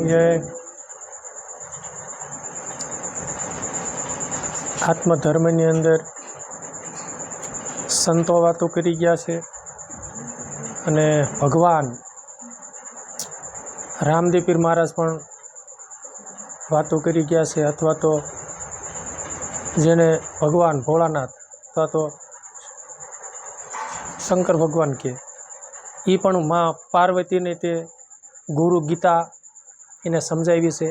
જે આત્મધર્મની અંદર સંતો વાતો કરી ગયા છે અને ભગવાન રામદેવ પીર મહારાજ પણ વાતો કરી ગયા છે, અથવા તો જેને ભગવાન ભોળાનાથ અથવા તો શંકર ભગવાન કહે એ પણ મા પાર્વતીને તે ગુરુ ગીતા એને સમજાવી છે.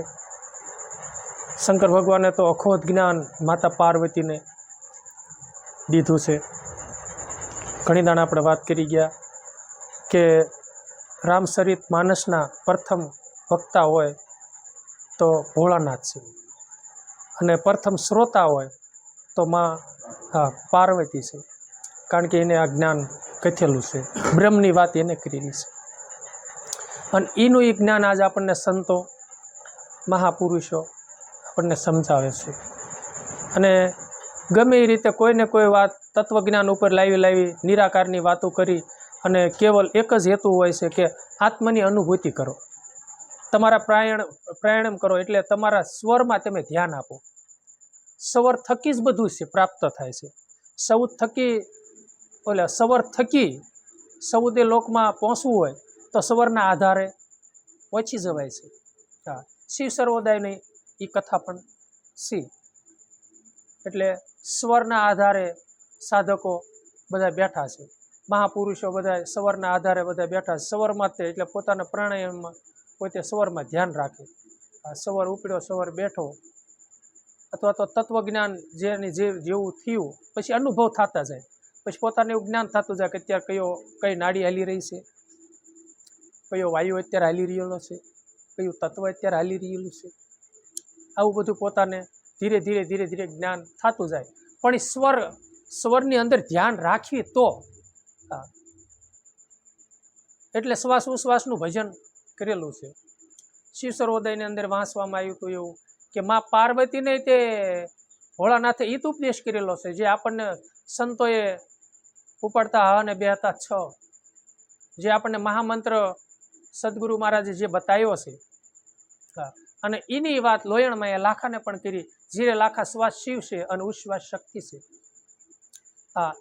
શંકર ભગવાને તો અખોટ જ્ઞાન માતા પાર્વતીને દીધું છે. ઘણી દાણા આપણે વાત કરી ગયા કે રામચરિત માનસના પ્રથમ વક્તા હોય તો ભોળાનાથ છે અને પ્રથમ શ્રોતા હોય તો માં પાર્વતી છે, કારણ કે એને આ જ્ઞાન કથેલું છે, બ્રહ્મની વાત એને કરેલી છે. અને એનું એ જ્ઞાન આજ આપણને સંતો મહાપુરુષો આપણને સમજાવે છે. અને ગમે એ રીતે કોઈને કોઈ વાત તત્વજ્ઞાન ઉપર લાવી નિરાકારની વાતો કરી અને કેવલ એક જ હેતુ હોય છે કે આત્માની અનુભૂતિ કરો, તમારા પ્રાણાયામ કરો, એટલે તમારા સ્વરમાં તમે ધ્યાન આપો. સ્વર થકી જ બધું છે પ્રાપ્ત થાય છે. સ્વર થકી સૌદે લોકમાં પહોંચવું હોય તો સ્વરના આધારે પહોંચી જવાય છે. હા, શિવ સર્વોદયની એ કથા પણ છે. એટલે સ્વરના આધારે સાધકો બધા બેઠા છે, મહાપુરુષો બધા સ્વરના આધારે બધા બેઠા છે. સ્વરમાં તે એટલે પોતાના પ્રાણાયામમાં પોતે સ્વરમાં ધ્યાન રાખે. સ્વર ઉપડ્યો, સ્વર બેઠો, અથવા તો તત્વજ્ઞાન જેવું થયું પછી અનુભવ થતા જાય, પછી પોતાને એવું જ્ઞાન થતું જાય કે અત્યારે કઈ નાડી હાલી રહી છે, કયો વાયુ અત્યારે હાલી રહેલો છે, કયું તત્વ અત્યારે હાલી રહેલું છે. આવું બધું પોતાને ધીરે ધીરે જ્ઞાન થતું જાય. પણ એ સ્વરની અંદર ધ્યાન રાખીએ તો, એટલે શ્વાસ ઉશ્વાસનું ભજન કરેલું છે. શિવ સર્વોદયની અંદર વાંચવામાં આવ્યું હતું એવું કે મા પાર્વતીને તે ભોળાનાથે ઈત ઉપદેશ કરેલો છે, જે આપણને સંતોએ ઉપાડતા હા અને બેહતા છ, જે આપણને મહામંત્ર સદગુરુ મહારાજે જે બતાવ્યો છે. અને એની વાત લોયણમાં એ લાખાને પણ કરી, જીરે લાખા શ્વાસ શિવ છે અને ઉશ્વાસ શક્તિ છે.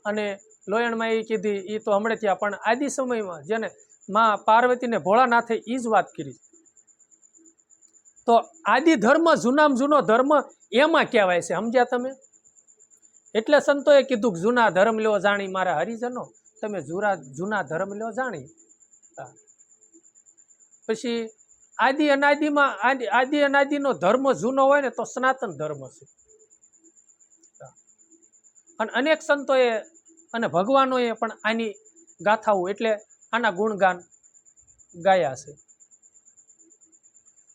અને લોયણમાં એ કીધી એ તો હમણાં થયા, પણ આદિ સમયમાં જેને મા પાર્વતીને ભોળાનાથે એ જ વાત કરી. તો આદિ ધર્મ જૂનામાં જૂનો ધર્મ એમાં કહેવાય છે, સમજ્યા તમે? એટલે સંતોએ કીધું કે જૂના ધર્મ લ્યો જાણી મારા હરિજનો, તમે જૂના ધર્મ લ્યો જાણી. પછી આદિ અનાદિનો ધર્મ જૂનો હોય ને તો સનાતન ધર્મ છે. અને અનેક સંતોએ અને ભગવાનોએ પણ આની ગાથાઓ એટલે આના ગુણગાન ગાયા છે.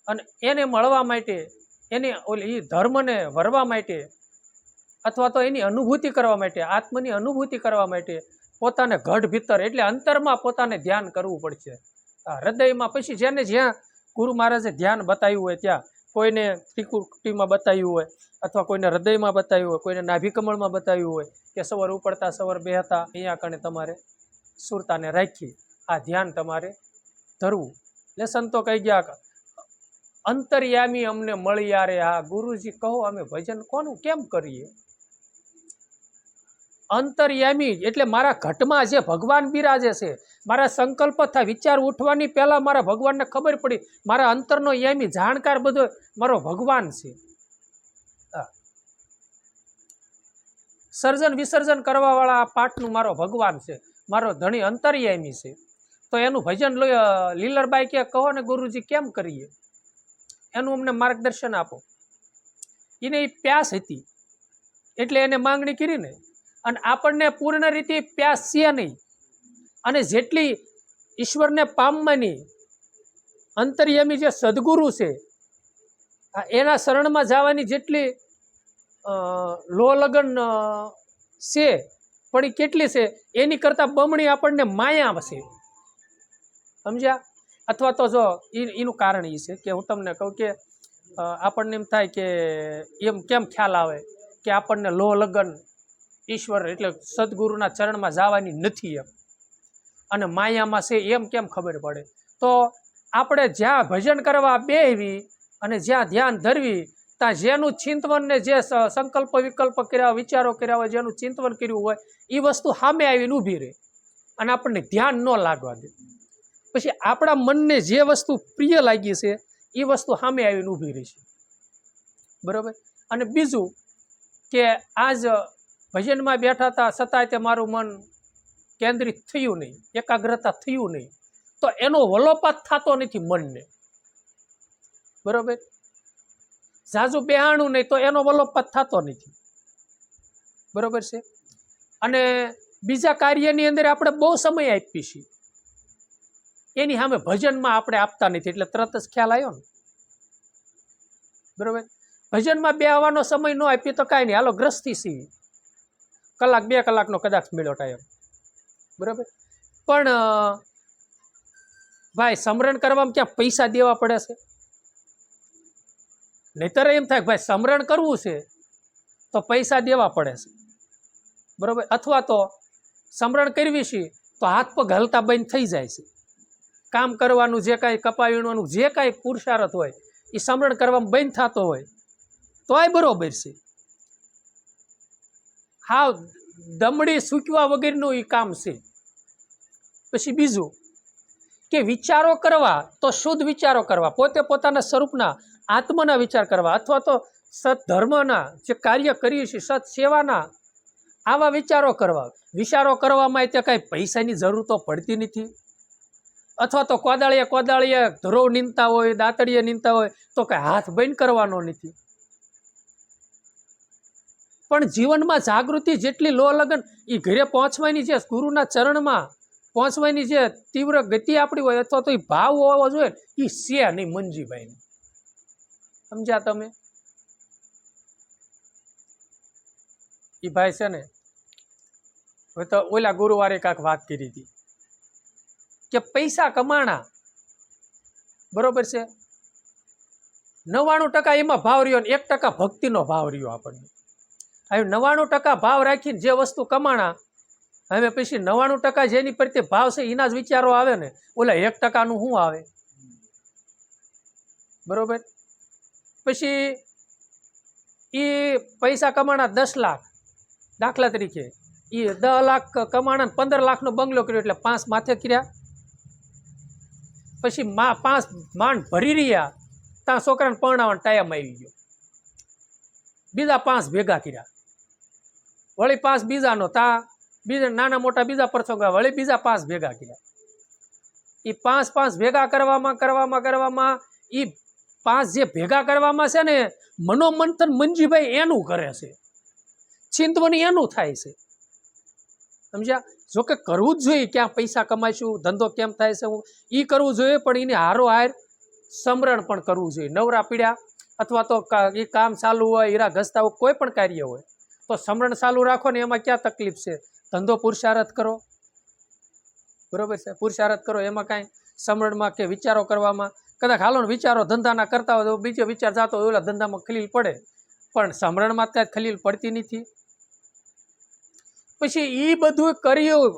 અને એને મળવા માટે, એને એ ધર્મને વરવા માટે, અથવા તો એની અનુભૂતિ કરવા માટે, આત્મની અનુભૂતિ કરવા માટે પોતાને ગઢ ભીતર એટલે અંતરમાં પોતાને ધ્યાન કરવું પડશે. હૃદયમાં પછી જેને જ્યાં ગુરુ મહારાજે ધ્યાન બતાવ્યું હોય ત્યાં, કોઈને ત્રિકુટીમાં બતાવ્યું હોય, અથવા કોઈને હૃદયમાં બતાવ્યું હોય, કોઈને નાભિકમળમાં બતાવ્યું હોય કે સવાર ઉપડતા સવાર બેહતા અહીંયા કણે તમારે સુરતાને રાખી આ ધ્યાન તમારે ધરવું. એટલે સંતો કહી ગયા અંતર્યામી અમને મળ્યા રે, હા ગુરુજી કહો અમે ભજન કોનું કેમ કરીએ? અંતર્યામી એટલે મારા ઘટમાં જે ભગવાન બિરાજે છે, મારા સંકલ્પ થાય, વિચાર ઉઠવાની પહેલા મારા ભગવાનને ખબર પડી, મારા અંતરનો યામી જાણકાર બધો મારો ભગવાન છે. સર્જન વિસર્જન કરવા વાળા આ પાઠનું મારો ભગવાન છે, મારો ધણી અંતર્યામી છે. તો એનું ભજન લીલરબાઈ કે કહો ને ગુરુજી કેમ કરીએ, એનું અમને માર્ગદર્શન આપો. એને એ પ્યાસ હતી એટલે એને માંગણી કરી ને. અને આપણને પૂર્ણ રીતે પ્યાસ છે નહીં, અને જેટલી ઈશ્વરને પામવાની અંતર્યામી જે સદગુરુ છે એના શરણમાં જવાની જેટલી લો લગન છે, પણ એ કેટલી છે એની કરતાં બમણી આપણને માયા છે, સમજ્યા? અથવા તો જો એનું કારણ એ છે કે હું તમને કહું કે આપણને એમ થાય કે એમ કેમ ખ્યાલ આવે કે આપણને લો લગન ઈશ્વર એટલે સદગુરુના ચરણમાં જવાની નથી એમ, અને માયામાં છે એમ કેમ ખબર પડે? તો આપણે જ્યાં ભજન કરવા બેહવી અને જ્યાં ધ્યાન ધરવી ત્યાં જેનું ચિંતવન ને જે સંકલ્પ વિકલ્પ કર્યા વિચારો કર્યા હોય જેનું ચિંતવન કર્યું હોય એ વસ્તુ સામે આવીને ઊભી રહે અને આપણને ધ્યાન ન લાગવા દે. પછી આપણા મનને જે વસ્તુ પ્રિય લાગી છે એ વસ્તુ સામે આવીને ઊભી રહેશે. બરાબર. અને બીજું કે આજ ભજનમાં બેઠા હતા છતાંય તે મારું મન કેન્દ્રિત થયું નહીં, એકાગ્રતા થયું નહીં, તો એનો વલોપાત થતો નથી મનને. બરાબર. ઝાઝુ બેહાણું નહીં તો એનો વલોપાત થતો નથી. બરાબર છે. અને બીજા કાર્યની અંદર આપણે બહુ સમય આપીએ છીએ, એની સામે ભજનમાં આપણે આપતા નથી, એટલે તરત જ ખ્યાલ આવ્યો ને. બરાબર. ભજનમાં બેહવાનો સમય ન આપીએ તો કાંઈ નહીં, હાલો ગ્રસ્તી સીવી કલાક 2 કલાકનો કદાચ મળ્યો ટાઈમ. બરાબર. પણ ભાઈ સમરણ કરવામાં ક્યાં પૈસા દેવા પડે છે? નહીતર એમ થાય ભાઈ સમરણ કરવું છે તો પૈસા દેવા પડે છે. બરાબર. અથવા તો સમરણ કરવી છે તો હાથ પગ હલતા બંધ થઈ જાય છે. કામ કરવાનું જે કાંઈ કપા વીણવાનું જે કાંઈ પુરુષાર્થ હોય એ સમરણ કરવામાં બંધ થતો હોય તોય બરોબર છે. હાવ દમડી સૂકવા વગરનું એ કામ છે. પછી બીજું કે વિચારો કરવા તો શુદ્ધ વિચારો કરવા, પોતે પોતાના સ્વરૂપના આત્માના વિચાર કરવા, અથવા તો સત્ધર્મના જે કાર્ય કરીએ છીએ સત સેવાના આવા વિચારો કરવા. વિચારો કરવામાં તે કાંઈ પૈસાની જરૂર તો પડતી નથી. અથવા તો કોદાળીએ ધરો નીંદતા હોય, દાંતડીએ નીંદતા હોય તો કાંઈ હાથ બંધ કરવાનો નથી. પણ જીવનમાં જાગૃતિ જેટલી લો લગન એ ઘરે પહોંચવાની છે, ગુરુના ચરણમાં પહોંચવાની જે તીવ્ર ગતિ આપણી હોય અથવા તો એ ભાવ હોવો જોઈએ એ છે નહીં મંજીભાઈ. સમજ્યા તમે? એ ભાઈ છે ને હવે તો ઓલા ગુરુવારે કાંઈક વાત કરી હતી કે પૈસા કમાણા, બરોબર છે, 99% એમાં ભાવ રહ્યો ને 1% ભક્તિનો ભાવ રહ્યો આપણને. હવે 99% ભાવ રાખીને જે વસ્તુ કમાણા, હવે પછી 99% જેની પ્રત્યે ભાવ છે એના જ વિચારો આવે ને, ઓલા 1%નું શું આવે? બરોબર. પછી એ પૈસા કમાણા 10 લાખ દાખલા તરીકે, એ 10 લાખ કમાણા 15 લાખનો બંગલો કર્યો એટલે 5 માથે કર્યા. પછી 5 માંડ ભરી રહ્યા ત્યાં છોકરાને પરણાવવાનો ટાઈમ આવી ગયો, બીજા 5 ભેગા કર્યા, વળી 5 બીજાનો ત્યાં બીજા નાના મોટા બીજા પ્રસંગો વળી બીજા 5 ભેગા કર્યા. એ 5 ભેગા કરવામાં એ 5 જે ભેગા કરવામાં છે ને મનોમંથન મંજીભાઈ એનું કરે છે, ચિંતવન એનું થાય છે. સમજ્યા? જોકે કરવું જ જોઈએ, ક્યાં પૈસા કમાઈશું, ધંધો કેમ થાય છે એ કરવું જોઈએ, પણ એની હારોહાર સમરણ પણ કરવું જોઈએ. નવરા પીડ્યા અથવા તો એ કામ ચાલુ હોય, હીરા ઘસતા હોય, કોઈ પણ કાર્ય હોય તો સમરણ ચાલુ રાખો ને, એમાં ક્યાં તકલીફ છે? ધંધો પુરુષાર્થ કરો, બરોબર છે, પુરુષાર્થ કરો, એમાં કાંઈ સમરણમાં કે વિચારો કરવામાં કદાચ હાલો ને વિચારો ધંધાના કરતા હોય તો બીજો વિચાર જતો હોય ઓલા ધંધામાં ખલીલ પડે, પણ સમરણમાં ત્યાં ખલીલ પડતી નથી. પછી એ બધું કર્યું,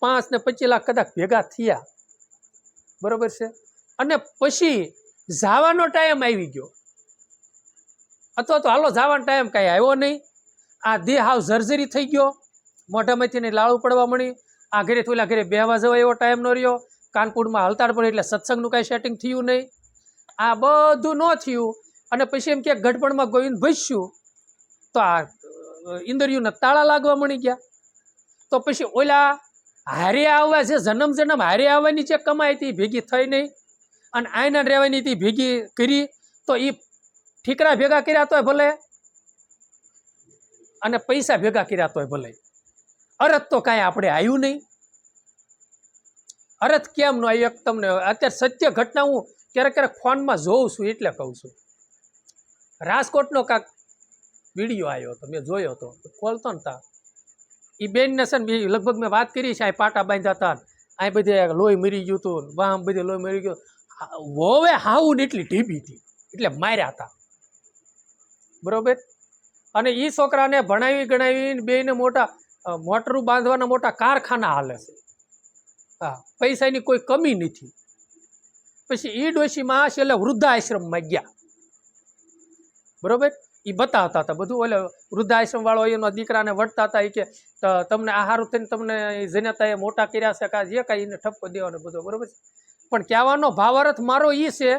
5 ને 25 લાખ કદાચ ભેગા થયા, બરોબર છે, અને પછી જવાનો ટાઈમ આવી ગયો, અથવા તો હાલો જવાનો ટાઈમ કાંઈ આવ્યો નહીં, આ દેહ હાવ જર્જરી થઈ ગયો, મોઢામાંથી ને લાળું પડવા મળી, આ ઘરે થોડા ઘરે બેહવા જવા એવો ટાઈમ ન રહ્યો, કાનપુરમાં હલતાડ પડે એટલે સત્સંગનું કાંઈ સેટિંગ થયું નહીં, આ બધું ન થયું. અને પછી એમ કે ગઢપણમાં ગોવિંદ ભજ્યું તો આ ઇન્દ્રિયોના તાળા લાગવા મળી ગયા. તો પછી ઓલા હારે આવવા જે જન્મ હારે આવવાની જે કમાઈ હતી ભેગી થઈ નહીં, અને આયના રહેવાની હતી ભેગી કરી, તો એ ઠીકરા ભેગા કર્યા તોય ભલે અને પૈસા ભેગા કર્યા તોય ભલે, અરથ તો કાંઈ આપણે આવ્યું નહીં. અરથ કેમ ન આવ્યું? તમને અત્યારે સત્ય ઘટના હું ક્યારેક ફોનમાં જોઉં છું એટલે કહું છું. રાજકોટનો કાંક વિડીયો આવ્યો હતો, મેં જોયો હતો, ખોલતો ને તા એ બેનને છે ને લગભગ મેં વાત કરી છે, આ પાટા બાંધ્યા હતા, આ બધે લોહી મરી ગયું હતું, વામ બધે લોહી મરી ગયું, વોવે હાવું ને એટલી ઢીબી હતી એટલે માર્યા હતા, બરોબર. અને એ છોકરાને ભણાવી ગણાવીને બેને મોટરું બાંધવાના મોટા કારખાના હાલે છે. હા, પૈસાની કોઈ કમી નથી. પછી એ ડોશીમાં છેલ્લે વૃદ્ધાશ્રમમાં ગયા, બરોબર. એ બતાવતા હતા બધું, ઓલે વૃદ્ધાશ્રમ વાળો એનો દીકરાને વટતા હતા. એ કે તમને આ હારું થઈને તમને જનેતાએ મોટા કર્યા છે કા જે કાંઈ એને ઠપકો દેવાનો બધો, બરોબર છે. પણ કહેવાનો ભાવાર્થ મારો એ છે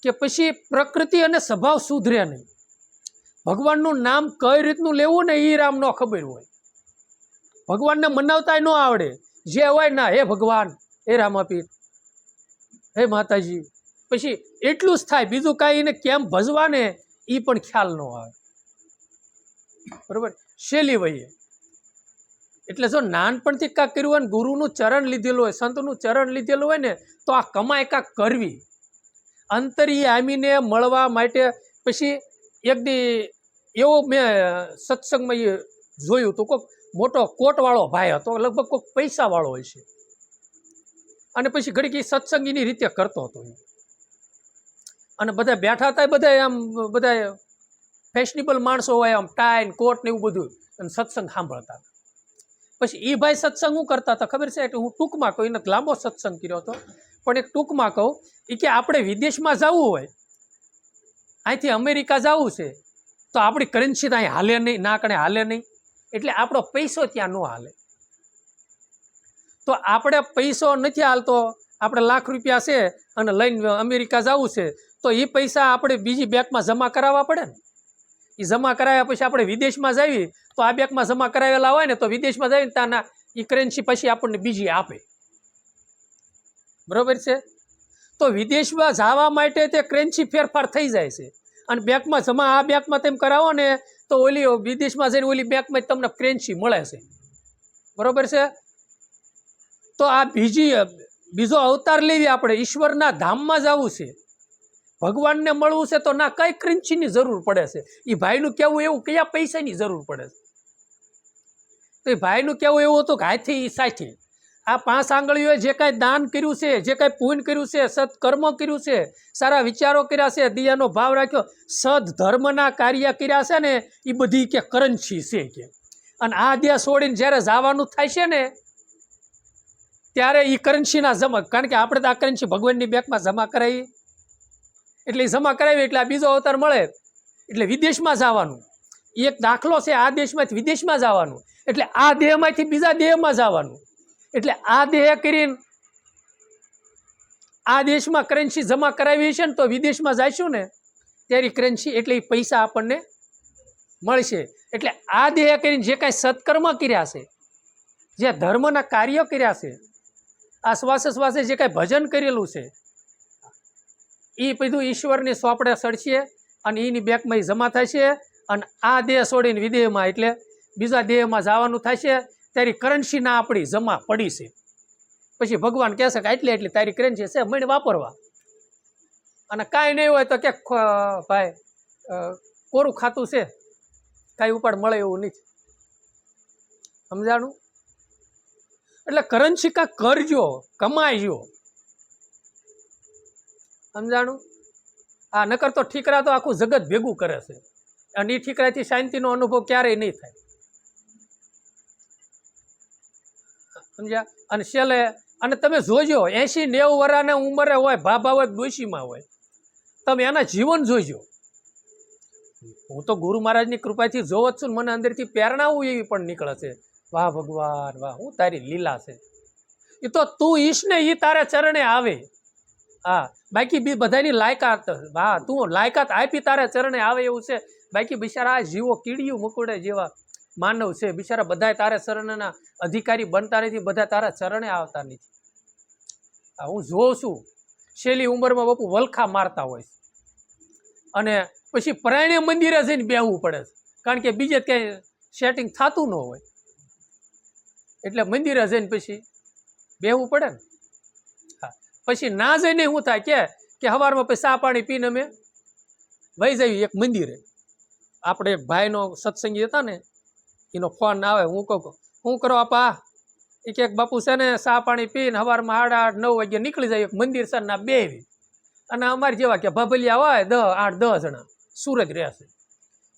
કે પછી પ્રકૃતિ અને સ્વભાવ સુધરે નહીં. ભગવાનનું નામ કઈ રીતનું લેવું ને એ રામ ન ખબર હોય, ભગવાનને મનાવતા ન આવડે. જે હોય ના, હે ભગવાન, હે રામાપીર, હે માતાજી, પછી એટલું જ થાય, બીજું કાંઈ એને કેમ ભજવા ને એ પણ ખ્યાલ ન આવે, બરોબર. શેલી વહીએ એટલે જો નાનપણથી કાંક કર્યું હોય ને, ગુરુનું ચરણ લીધેલું હોય, સંતનું ચરણ લીધેલું હોય ને, તો આ કમાઈ કાંક કરવી. અંતરી આમીને મળવા માટે પછી એક દી એવો મેં સત્સંગમાં એ જોયું તો કોઈક મોટો કોટવાળો ભાઈ હતો, લગભગ કોઈક પૈસાવાળો હોય છે. અને પછી ઘડીક એ સત્સંગ એની રીતે કરતો હતો. અને બધા બેઠા હતા, બધા આમ બધા ફેશનેબલ માણસો હોય, આમ ટાઈ કોટ ને એવું બધું, અને સત્સંગ સાંભળતા હતા. પછી એ ભાઈ સત્સંગ શું કરતા હતા ખબર છે? એટલે હું ટૂંકમાં કહું, એને લાંબો સત્સંગ કર્યો હતો, પણ એક ટૂંકમાં કહું એ કે આપણે વિદેશમાં જવું હોય, અહીંથી અમેરિકા જવું છે, તો આપણી કરન્સી તો અહીં હાલે નહીં, ના કણે હાલે નહીં, એટલે આપણો પૈસો ત્યાં ન હાલે. તો આપણે પૈસો નથી હાલતો, આપણે લાખ રૂપિયા છે અને લઈને અમેરિકા જવું છે, તો એ પૈસા આપણે બીજી બેંકમાં જમા કરાવવા પડે ને. એ જમા કરાવ્યા પછી આપણે વિદેશમાં જઈએ તો આ બેંકમાં જમા કરાવેલા હોય ને, તો વિદેશમાં જઈને ત્યાંના એ કરન્સી પછી આપણને બીજી આપે, બરોબર છે. તો વિદેશમાં જવા માટે તે કરન્સી ફેરફાર થઈ જાય છે, અને બેંકમાં જમા આ બેંકમાં તેમ કરાવો ને તો ઓલી વિદેશમાં જઈને ઓલી બેંકમાં તમને કરન્સી મળે છે, બરોબર છે. તો આ બીજો અવતાર લેવી, આપણે ઈશ્વરના ધામમાં જવું છે, ભગવાનને મળવું છે, તો ના કઈ કરન્સીની જરૂર પડે છે. એ ભાઈનું કહેવું એવું, કયા પૈસાની જરૂર પડે છે? તો એ ભાઈનું કહેવું એવું હતું કે હાથી સાથી આ 5 આંગળીઓએ જે કાંઈ દાન કર્યું છે, જે કાંઈ પુણ્ય કર્યું છે, સત્કર્મો કર્યું છે, સારા વિચારો કર્યા છે, દિયાનો ભાવ રાખ્યો, સદધર્મના કાર્ય કર્યા છે ને, એ બધી કે કરન્સી છે કે. અને આ દેહ છોડીને જ્યારે જવાનું થાય છે ને, ત્યારે એ કરન્સીના જમા, કારણ કે આપણે તો આ કરન્સી ભગવાનની બેંકમાં જમા કરાવી, એટલે એ જમા કરાવી એટલે આ બીજો અવતાર મળે, એટલે વિદેશમાં જવાનું. એક દાખલો છે, આ દેશમાંથી વિદેશમાં જવાનું, એટલે આ દેહમાંથી બીજા દેહમાં જવાનું. એટલે આ દેહ કરીને આ દેશમાં કરન્સી જમા કરાવી છે ને, તો વિદેશમાં જઈશું ને ત્યારે કરન્સી એટલે એ પૈસા આપણને મળશે. એટલે આ દેહ કરીને જે કાંઈ સત્કર્મ કર્યા છે, જે ધર્મના કાર્યો કર્યા છે, આ શ્વાસે શ્વાસે જે કાંઈ ભજન કરેલું છે, એ બધું ઈશ્વરની સોપડે સડશે અને એની બેંકમાં જમા થાય છે. અને આ દેહ છોડીને વિદેહમાં એટલે બીજા દેહમાં જવાનું થાય છે, તારી કરન્સીના આપણી જમા પડી છે. પછી ભગવાન કહેશે કે એટલી તારી કરન્સી છે, મને વાપરવા. અને કાંઈ નહીં હોય તો કે ભાઈ કોરું ખાતું છે, કાંઈ ઉપાડ મળે એવું નથી, સમજાણું? એટલે કરન્સી કાંઈ કરજો, કમાઈજો, સમજાણું? આ નકર તો ઠીકરા તો આખું જગત ભેગું કરે છે, અને એ ઠીકરાથી શાંતિનો અનુભવ ક્યારેય નહીં થાય, સમજ્યા? અને છેલ્લે અને તમે જોજો 80-90 વર્ષના ઉંમરે હોય, ભાભા હોય, ડોશીમાં હોય, તમે એના જીવન જોઈજો. હું તો ગુરુ મહારાજની કૃપાથી જોવો જ છું, મને અંદરથી પ્રેરણાઓ એવી પણ નીકળે છે, વાહ ભગવાન વાહ, હું તારી લીલા છે. એ તો તું ઈશ ને એ તારે ચરણે આવે. હા, બાકી બી બધાની લાયકાત, હા તું લાયકાત આપી તારે ચરણે આવે એવું છે. બાકી બિચારા આ જીવો કીડિયું મુકુડે જેવા માનવ છે, બિચારા બધા તારા ચરણના અધિકારી બનતા નથી, બધા તારા ચરણે આવતા નથી. હું જોઉં છું છેલ્લી ઉંમરમાં બાપુ વલખા મારતા હોય છે, અને પછી પરાયણે મંદિરે જઈને બેહવું પડે છે, કારણ કે બીજે ક્યાંય સેટિંગ થતું ન હોય, એટલે મંદિરે જઈને પછી બેહવું પડે ને. હા, પછી ના જઈને શું થાય કે સવારમાં પછી ચા પાણી પીને અમે વહી જઈએ એક મંદિરે. આપણે એક ભાઈનો સત્સંગી હતા ને, એનો ફોન આવે, હું કહું શું કરો આપા? એ કે બાપુ છે ને ચા પાણી પીને સવારમાં 8:30-9 વાગે નીકળી જાય એક મંદિર છે ના બેવી. અને અમારી જેવા કે ભભલિયા હોય 8-10 જણા સુરત રહેશે,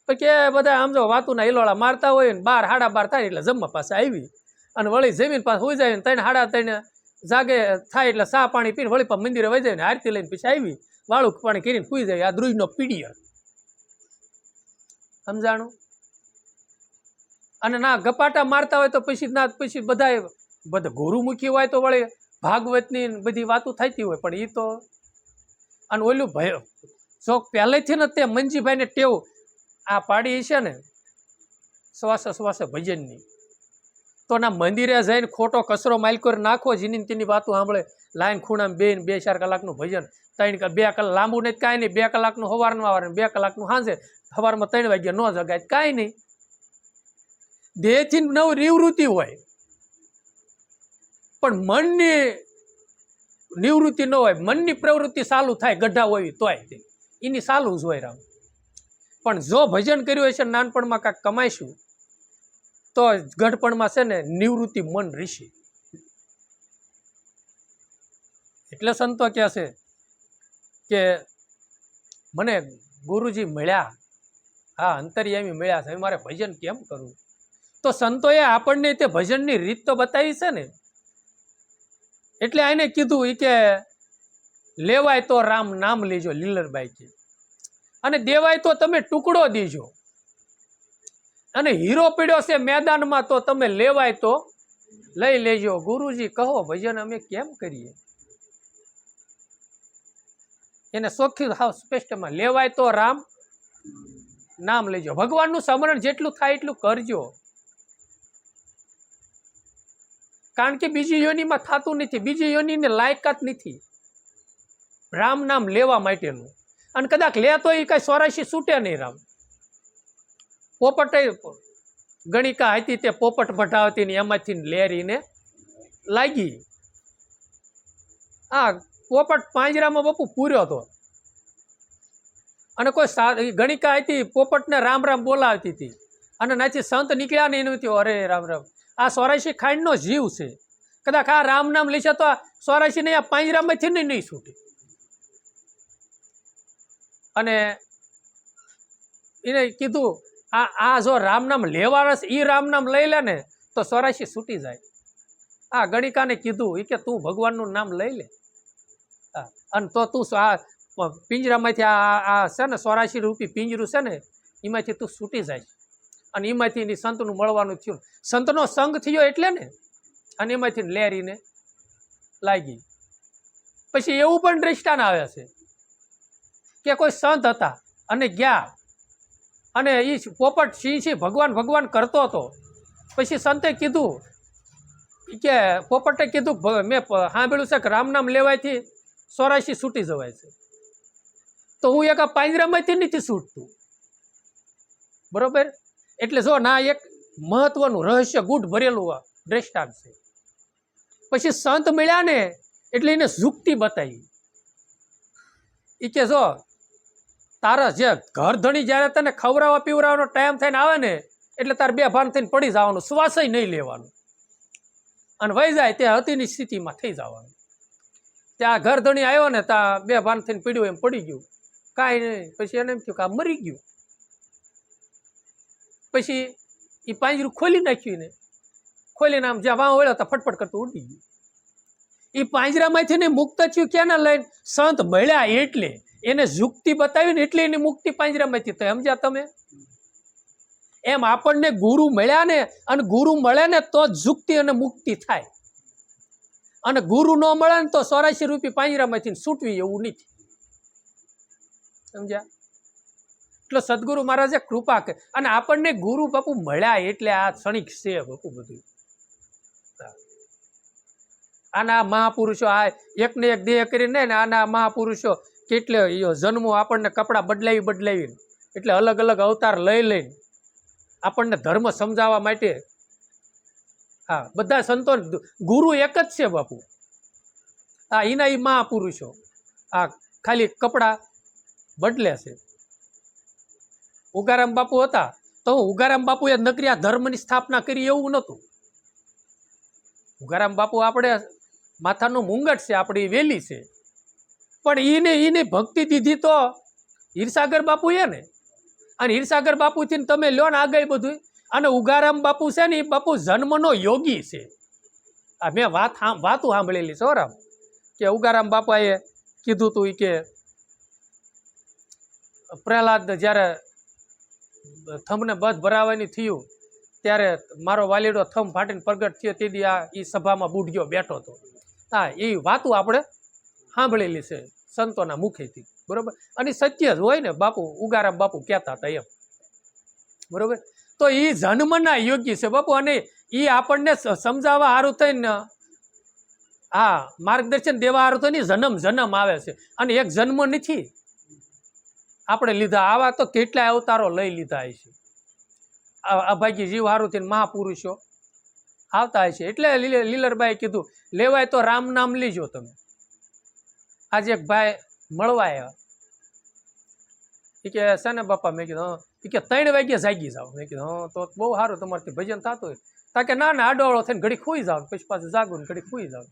તો કે બધા આમ જો વાતુના હિલોળા મારતા હોય ને 12-12:30 થાય એટલે જમવા પાસે આવી, અને વળી જમીન પાસે હોઈ જાય ને 3-3:30 જાગે થાય એટલે ચા પાણી પીને વળી પણ મંદિરે વહી જાય ને આરતી લઈને પછી આવી વાળું પાણી કરીને સુઈ જાય. આ દ્રુજનો પીડિયર સમજાણું. અને ના ગપાટા મારતા હોય તો પછી બધા ગુરુમુખી હોય તો વળી ભાગવતની બધી વાતો થતી હોય, પણ એ તો અને ઓલું ભય જો પહેલેથી ને તે મંજીભાઈને ટેવ આ પાડી છે ને શ્વાસે ભજનની, તો ના મંદિરે જઈને ખોટો કચરો માઇલ કરી નાખો જેની તેની વાતો સાંભળે, લાઈન ખૂણામાં 2 કલાકનું ભજન, 2 કલાક લાંબુ નહીં કાંઈ નહીં, 2 કલાકનું સવારનું આવે 2 કલાકનું સાંજે, સવારમાં 3 વાગ્યા ન જગાય કાંઈ નહીં. દેહથી નિવૃત્તિ હોય પણ મનની નિવૃત્તિ ન હોય, મનની પ્રવૃત્તિ ચાલુ થાય ગઢા હોય તોય એની ચાલુ જ હોય રામ. પણ જો ભજન કર્યું હોય છે નાનપણમાં કાંઈક કમાઈશું તો ગઢપણમાં છે ને નિવૃત્તિ મન રહેશે. એટલે સંતો કહે છે કે મને ગુરુજી મળ્યા, હા અંતર્યામી મળ્યા છે, મારે ભજન કેમ કરવું? તો સંતોએ આપણને તે ભજનની રીત તો બતાવી છે ને. એટલે આને કીધું કે લેવાય તો રામ નામ લેજો લીલરબાઈ કે, અને દેવાય તો તમે ટુકડો દેજો, અને હીરો પીડ્યો છે મેદાનમાં તો તમે લેવાય તો લઈ લેજો. ગુરુજી કહો ભજન અમે કેમ કરીએ? એને ચોખ્ખી હાવ સ્પષ્ટમાં લેવાય તો રામ નામ લેજો. ભગવાનનું સ્મરણ જેટલું થાય એટલું કરજો, કારણ કે બીજી યોનિમાં થતું નથી, બીજી યોનિને લાયકાત નથી રામ નામ લેવા માટેનું. અને કદાચ લે તો એ કઈ 84 છૂટે નહીં. રામ પોપટ ગણિકા હતી તે પોપટ ભટાવતી ને એમાંથી લેરીને લાગી. આ પોપટ પાંજરામાં બાપુ પૂર્યો હતો, અને કોઈ ગણિકા હતી પોપટને રામ રામ બોલાવતી હતી, અને નાથી સંત નીકળ્યા નહીં નથી, અરે રામ રામ આ 84 ખાંડનો જીવ છે, કદાચ આ રામ નામ લેશે તો આ 84 ને આ પાંજરામાંથી નહીં છૂટે. અને એને કીધું આ જો રામ નામ લેવારસ એ રામ નામ લઈ લે ને તો 84 છૂટી જાય. આ ગણિકાને કીધું કે તું ભગવાનનું નામ લઈ લે, અને તો તું આ પિંજરામાંથી આ છે ને 84 રૂપી પિંજરું છે ને એમાંથી તું છૂટી જાય. અને એમાંથી સંતનું મળવાનું થયું, સંતનો સંગ થયો એટલે ને, અને એમાંથી લેરીને લાગી. પછી એવું પણ દ્રષ્ટાન આવે છે કે કોઈ સંત હતા અને ગયા, અને એ પોપટ સિંહ ભગવાન ભગવાન કરતો હતો. પછી સંતે કીધું કે પોપટે કીધું મેં સાંભળ્યું છે કે રામ નામ લેવાયથી 84 છૂટી જવાય છે, તો હું એક આ પાંજરામાંથી નથી છૂટતું. બરોબર? એટલે જો ના એક મહત્વનું રહસ્ય ગુઢ ભરેલું દ્રષ્ટાંત છે. પછી સંત મળ્યા ને એટલે એને યુક્તિ બતાવી. એ કે જો તારા જે ઘર ધણી જ્યારે તને ખવડાવવા પીવડાવવાનો ટાઈમ થઈને આવે ને એટલે તારે બે ભાન થઈને પડી જવાનું, શ્વાસય નહીં લેવાનું, અને વહી જાય તે હતીની સ્થિતિમાં થઈ જવાનું. ત્યાં ઘર ધણી આવ્યો ને ત્યાં બે ભાન થઈને પીડ્યું એમ પડી ગયું, કાંઈ નહીં. પછી એને એમ થયું કે આ મરી ગયું. પછી એ પાંજરું ખોલી નાખ્યું, ને ખોલીને આમ જ્યાં વાં વળ્યો ત્યાં ફટફટ કરતું ઉડી ગયું. એ પાંજરામાંથી ને મુક્ત થયું ક્યાં ના લઈને સંત મળ્યા એટલે એને યુક્તિ બતાવીને એટલે એની મુક્તિ પાંજરામાંથી થઈ. સમજ્યા તમે? એમ આપણને ગુરુ મળ્યા ને, અને ગુરુ મળે ને તો જ યુક્તિ અને મુક્તિ થાય, અને ગુરુ ન મળે ને તો 84 રૂપી પાંજરામાંથી છૂટવી એવું નથી. સમજ્યા? એટલે સદગુરુ મહારાજે કૃપા કરી, અને આપણને ગુરુ બાપુ મળ્યા એટલે આ ક્ષણિક છે બાપુ બધું. આના મહાપુરુષો આ એકને એક દેહ કરીને ને આના મહાપુરુષો કેટલે જન્મો આપણને કપડાં બદલાવીને એટલે અલગ અલગ અવતાર લઈ લઈને આપણને ધર્મ સમજાવવા માટે. હા, બધા સંતો ગુરુ એક જ છે બાપુ. હા, એના એ મહાપુરુષો આ ખાલી કપડાં બદલે છે. ઉગારામ બાપુ હતા તો ઉગારામ બાપુએ નકરી આ ધર્મની સ્થાપના કરી એવું નહોતું. ઉગારામ બાપુ આપણે માથાનું મુંગટ છે, આપણી વેલી છે, પણ એને ભક્તિ દીધી તો હીરસાગર બાપુએ ને, અને હીરસાગર બાપુથી તમે લો ને આગળ બધું. અને ઉગારામ બાપુ છે ને એ બાપુ જન્મનો યોગી છે. આ મેં વાતું સાંભળેલી છે રામ, કે ઉગારામ બાપાએ કીધું તું કે પ્રહલાદ જ્યારે થંભને બધ ભરાવાની થયું ત્યારે મારો વાલીડો થંભ ફાટીને પ્રગટ થયો તેથી આ એ સભામાં બુઢિયો બેઠો હતો. હા, એ વાતું આપણે સાંભળેલી છે સંતોના મુખેથી, બરોબર. અને સત્ય જ હોય ને, બાપુ ઉગારામ બાપુ કહેતા હતા એમ, બરોબર. તો એ જન્મના યોગી છે બાપુ, અને એ આપણને સમજાવવા સારું થઈને, હા, માર્ગદર્શન દેવા સારું થઈને જન્મ આવે છે. અને એક જન્મ નથી આપણે લીધા, આવા તો કેટલાય અવતારો લઈ લીધા છે. અભાગી જીવ સારું થઈને મહાપુરુષો આવતા હશે. એટલે લીલરબાઈ કીધું લેવાય તો રામ નામ લીજો તમે. આજે એક ભાઈ મળવા આવ્યા, એ કે છે ને બાપા, મેં કીધું એ કે 3 વાગ્યે જાગી જાઓ. મેં કીધું હા, તો બહુ સારું, તમારથી ભજન થતું હોય. તા કે ના આડોળો થઈને ઘડી ખુઈ જાવ, પછી પાછું જાગું ઘડી ખુઈ જાવ.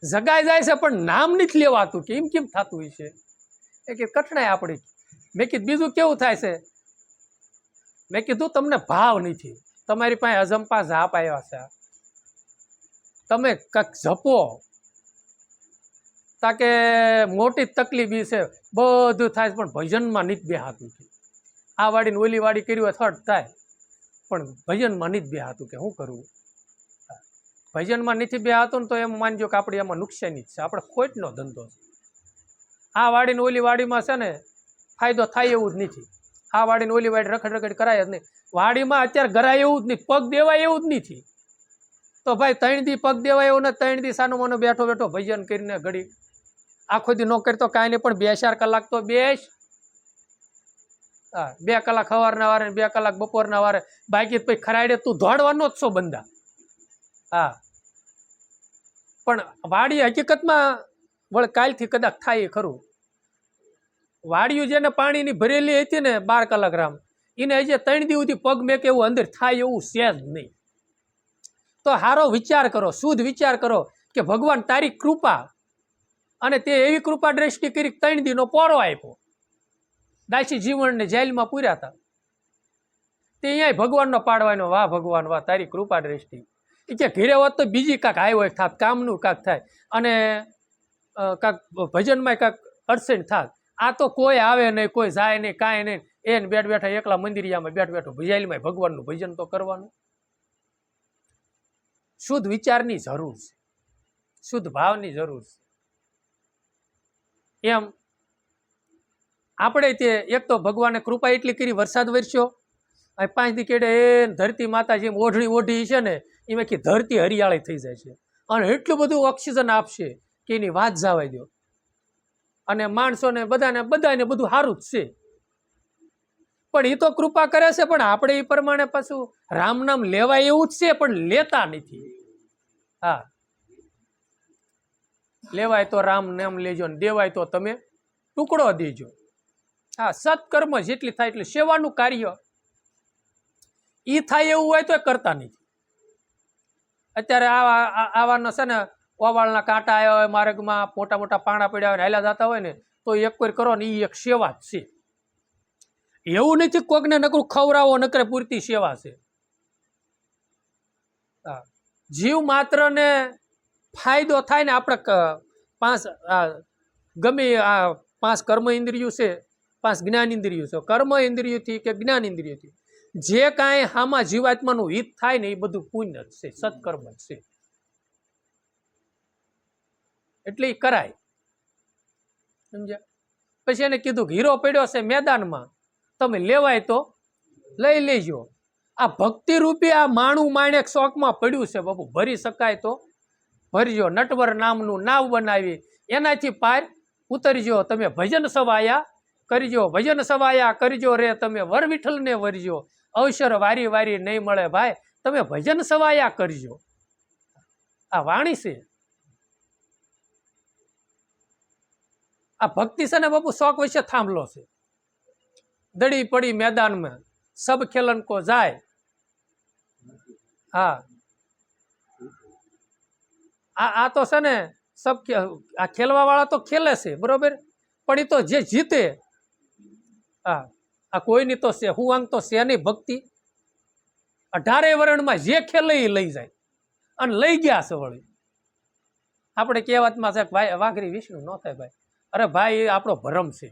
જગાઈ જાય છે પણ નામ નથી લેવાતું, કે કેમ થતું હોય છે? એ કે કઠણાય આપણી. મેં કીધું બીજું કેવું થાય છે? મેં કીધું તમને ભાવ નથી, તમારી પાસે અજંપા જાપ આવ્યા છે, તમે કંઈક જપો. તાકે મોટી તકલીફ એ છે, બધું થાય પણ ભજનમાં નથી બેહાતું. આ વાડીને ઓલી વાડી કર્યું હોય થર્ડ થાય, પણ ભજનમાં નથી બેહાતું. કે શું કરવું? ભજનમાં નથી બેહાતું ને તો એમ માનજો કે આપણે એમાં નુકસાની જ છે, આપણે ખોટનો ધંધો છે. આ વાડીને ઓલી વાડીમાં છે ને ફાયદો થાય એવું જ નથી. આ વાડીને ઓલી વાડી રખડ કરાય જ નહીં. વાડીમાં અત્યારે ગરાય એવું જ નહીં, પગ દેવાય એવું જ નથી. તો ભાઈ 3 દી પગ દેવાય એવું ને 3 દી સાનો મને બેઠો ભજન કરીને ઘડી આખો દી નો કરતો કાંઈ નહીં, પણ 2-4 કલાક તો બેસ. હા, 2 કલાક સવારના વારે 2 કલાક બપોરના વારે, બાકી પછી ખરાડે તું દોડવાનો જ છો બંદા. હા, પણ વાડી હકીકતમાં વળ કાલથી કદાચ થાય ખરું. વાડિયું જેને પાણીની ભરેલી હતી ને 12 કલાક રામ, એને હજી 3 દી સુધી પગ મેં કેવું અંદર થાય એવું છે જ નહીં. તો સારો વિચાર કરો, શુદ્ધ વિચાર કરો કે ભગવાન તારી કૃપા, અને તે એવી કૃપા દ્રષ્ટિ કરી 3 દીનો પોરો આપ્યો. દાસી જીવનને જેલમાં પૂર્યા હતા, તે અહીંયા ભગવાનનો પાડવાનો. વાહ ભગવાન વાહ, તારી કૃપા દ્રષ્ટિ. એ કે ઘેરે હોત તો બીજી કાંક આવ્યો થાત, કામનું કાંક થાય, અને કાંક ભજનમાં કાંક અડચણ થાત. આ તો કોઈ આવે નહીં, કોઈ જાય નહીં, કાંઈ નહીં. એને બેઠા એકલા મંદિરિયામાં બેઠો ભજાઈલમાં ભગવાનનું ભજન તો કરવાનું. શુદ્ધ વિચારની જરૂર છે, શુદ્ધ ભાવની જરૂર છે. એમ આપણે તે એક તો ભગવાને કૃપા એટલી કરી, વરસાદ વરસ્યો, 5 દી કેડે એ ધરતી માતા જેમ ઓઢણી ઓઢી છે ને, એમાં કે ધરતી હરિયાળી થઈ જાય છે, અને એટલું બધું ઓક્સિજન આપશે કે એની વાત જવા દો. અને માણસોને બધાને બધું સારું જ છે, પણ એ તો કૃપા કરે છે. પણ આપણે એ પ્રમાણે પાછું રામ નામ લેવાય એવું જ છે, પણ લેતા નથી. હા, લેવાય તો રામ નામ લેજો ને દેવાય તો તમે ટુકડો દેજો. હા, સત્કર્મ જેટલી થાય એટલે સેવાનું કાર્ય એ થાય એવું હોય તો કરતા નથી. અત્યારે આવાનો છે ને ઓવાળના કાંટા આવ્યા હોય માર્ગમાં, મોટા મોટા પાણા પડ્યા હોય, હાલ્યા જતા હોય ને, તો એક કોઈ કરો ને એ એક સેવા જ છે. એવું નથી કોકને નકરું ખવડાવો નકરે પૂરતી સેવા છે. હા, જીવ માત્ર ને ફાયદો થાય ને. આપણે ગમે આ 5 કર્મ ઇન્દ્રિયો છે, 5 જ્ઞાન ઇન્દ્રિયો છે. કર્મ ઇન્દ્રિયોથી કે જ્ઞાન ઇન્દ્રિયોથી જે કાંઈ આમાં જીવાત્માનું હિત થાય ને, એ બધું પુણ્ય જ છે, સત્કર્મ જ છે. એટલે એ કરાય, સમજ્યા? પછી એને કીધું કે હીરો પડ્યો છે મેદાનમાં, તમે લેવાય તો લઈ લેજો. આ ભક્તિ રૂપી આ માણું માણેક શોખમાં પડ્યું છે બાપુ, ભરી શકાય તો ભરજો. નટવર નામનું નાવ બનાવી એનાથી પાર ઉતરજો. તમે ભજન સવાયા કરજો, ભજન સવાયા કરજો રે તમે વર વિઠ્ઠલને વરજો. અવસર વારી વારી નહીં મળે ભાઈ, તમે ભજન સવાયા કરજો. આ વાણી છે. આ ભક્તિ છે ને બાપુ શોખ વચ્ચે થાંભલો છે. દડી પડી મેદાનમાં સબ ખેલન કો જાય. હા, આ તો છે ને સબ આ ખેલવા વાળા તો ખેલે છે, બરોબર, પણ એ તો જે જીતે. હા, આ કોઈની તો છે હું આંગ તો છે નહીં ભક્તિ. 18 વર્ણમાં જે ખેલે એ લઈ જાય. અને લઈ ગયા છે વળી. આપણે કહેવતમાં છે ભાઈ વાઘરી વિષ્ણુ ન થાય ભાઈ. અરે ભાઈ એ આપણો ભરમ છે.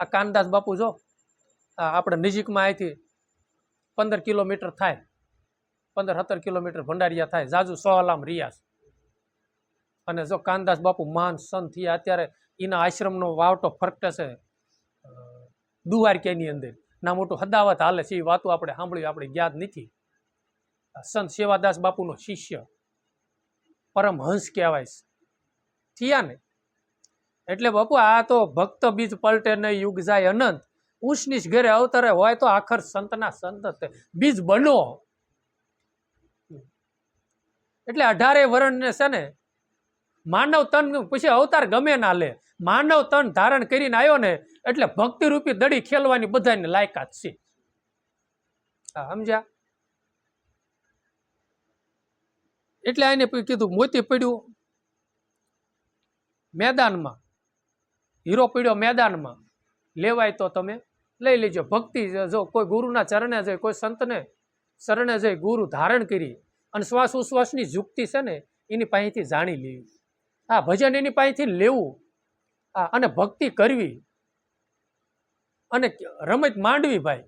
આ કાનદાસ બાપુ જો આપણે નજીકમાં અહીંથી 15 કિલોમીટર થાય, 15-17 કિલોમીટર ભંડારીયા થાય, જાજુ સોલામ રિયાસ. અને જો કાનદાસ બાપુ મહાન સંત થયા, અત્યારે એના આશ્રમનો વાવટો ફરકટે છે દ્વારકાની અંદર. ના મોટું હદાવત હાલે છે. એ વાતો આપણે સાંભળ્યું, આપણે યાદ નથી. સંત સેવાદાસ બાપુનો શિષ્ય પરમહંસ કહેવાય થયા ને. એટલે બાપુ આ તો ભક્ત બીજ પલટે નહીં, યુગ જાય અનંત. ઊંચ નીચ ઘરે અવતરે હોય તો આખર સંતના સંત બીજ બનો. એટલે 18 વર્ષને છે ને માનવ તન પછી અવતાર ગમે ના લે, માનવ તન ધારણ કરીને આવ્યો ને એટલે ભક્તિ રૂપી દડી ખેલવાની બધાને લાયકાત છે. સમજ્યા? એટલે એને કીધું મોતી પડ્યું મેદાનમાં, હીરો પડ્યો મેદાનમાં, લેવાય તો તમે લઈ લેજો. ભક્તિ જો કોઈ ગુરુના ચરણે જાય, કોઈ સંતને શરણે જઈ ગુરુ ધારણ કરી અને શ્વાસ ઉશ્વાસની યુક્તિ છે ને એની પાસેથી જાણી લેવી. આ ભજન એની પાસેથી લેવું, અને ભક્તિ કરવી અને રમત માંડવી ભાઈ.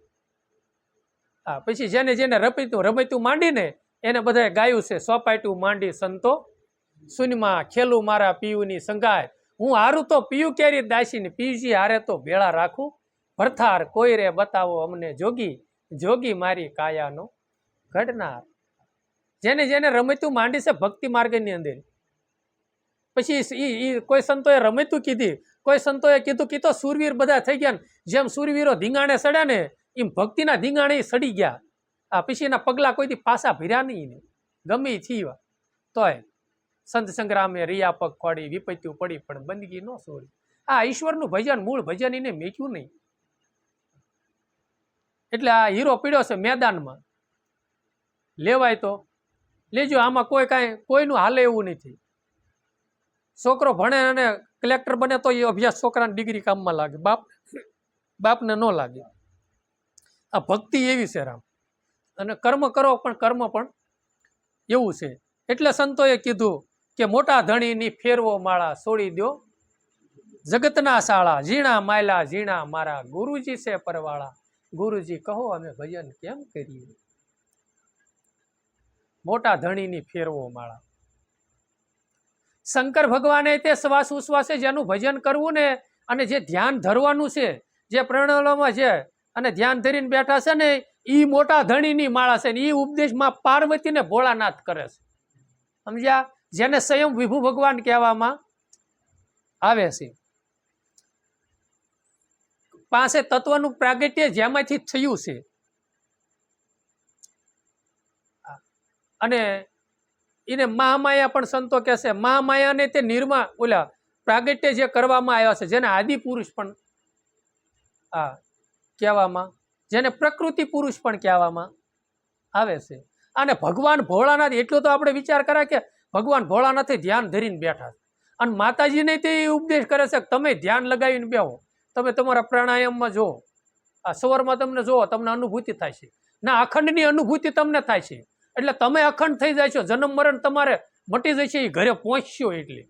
પછી જેને જેને રમતું માંડીને એને બધાએ ગાયું છે, સોપાટ્યું માંડી સંતો સુનમાં ખેલું મારા પીયુની સંગાય. હું હારું તો પીયું કેરી દાસીને, પીયુજી હારે તો ભેળા રાખું. ભરથાર કોઈ રે બતાવો અમને જોગી, જોગી મારી કાયાનો ઘડનાર. જેને જેને રમતું માંડી છે ભક્તિ માર્ગની અંદર. પછી કોઈ સંતોએ રમતું કીધી, કોઈ સંતોએ કીધું કે તો સુરવીર બધા થઈ ગયા. જેમ સુરવીરો ધીંગાણે સડ્યા ને એમ ભક્તિના ધીંગાણે સડી ગયા. પછી એના પગલા કોઈથી પાછા ભર્યા નહીં, ગમે થયા તોય. સંત સંગ્રામે રિયા પગ ખોડી, વિપત્યું પડી પણ બંદગી ન છોડી. આ ઈશ્વરનું ભજન, મૂળ ભજન એને મેક્યું નહીં. એટલે આ હીરો પીડ્યો છે મેદાનમાં, લેવાય તો લેજો. આમાં કોઈ કાંઈ કોઈનું હાલે એવું નથી. છોકરો ભણે અને કલેક્ટર બને તો એ અભ્યાસ છોકરાની ડિગ્રી કામમાં લાગે, બાપને ન લાગે. આ ભક્તિ એવી છે રામ. અને કર્મ કરો પણ કર્મ પણ એવું છે. એટલે સંતોએ કીધું કે મોટા ધણીની ફેરવો માળા, છોડી દો જગતના શાળા. ઝીણા માયલા ઝીણા મારા, ગુરુજી છે પરવાળા. ગુરુજી કહો અમે ભજન કેમ કરીએ. મોટા ધણીની ફેરવો માળા. શંકર ભગવાને તે શ્વાસ ઉશ્વાસે જેનું ભજન કરવું ને, અને જે ધ્યાન ધરવાનું છે, જે પ્રણવમાં છે અને ધ્યાન ધરીને બેઠા છે ને, એ મોટા ધણીની માળા છે. ને એ ઉપદેશમાં પાર્વતીને ભોળાનાથ કરે છે. સમજ્યા? જેને સ્વયં વિભુ ભગવાન કહેવામાં આવે છે. પાસે તત્વનું પ્રાગટ્ય જેમાંથી થયું છે. અને એને મહામાયા પણ સંતો કહે છે. મહામાયાને તે નિર્મા ઓલા પ્રાગટ્ય જે કરવામાં આવ્યા છે, જેને આદિ પુરુષ પણ કહેવામાં, જેને પ્રકૃતિ પુરુષ પણ કહેવામાં આવે છે. અને ભગવાન ભોળાનાથ, એટલું તો આપણે વિચાર કર્યા કે ભગવાન ભોળાનાથે ધ્યાન ધરીને બેઠા છે. અને માતાજીને તે ઉપદેશ કરે છે કે તમે ધ્યાન લગાવીને બેહો, તમે તમારા પ્રાણાયામમાં જુઓ, આ સવારમાં તમને જુઓ, તમને અનુભૂતિ થાય છે. ના, અખંડની અનુભૂતિ તમને થાય છે. એટલે તમે અખંડ થઈ જાય છો, જન્મ મરણ તમારે મટી જાય છે, એ ઘરે પહોંચશો એટલે.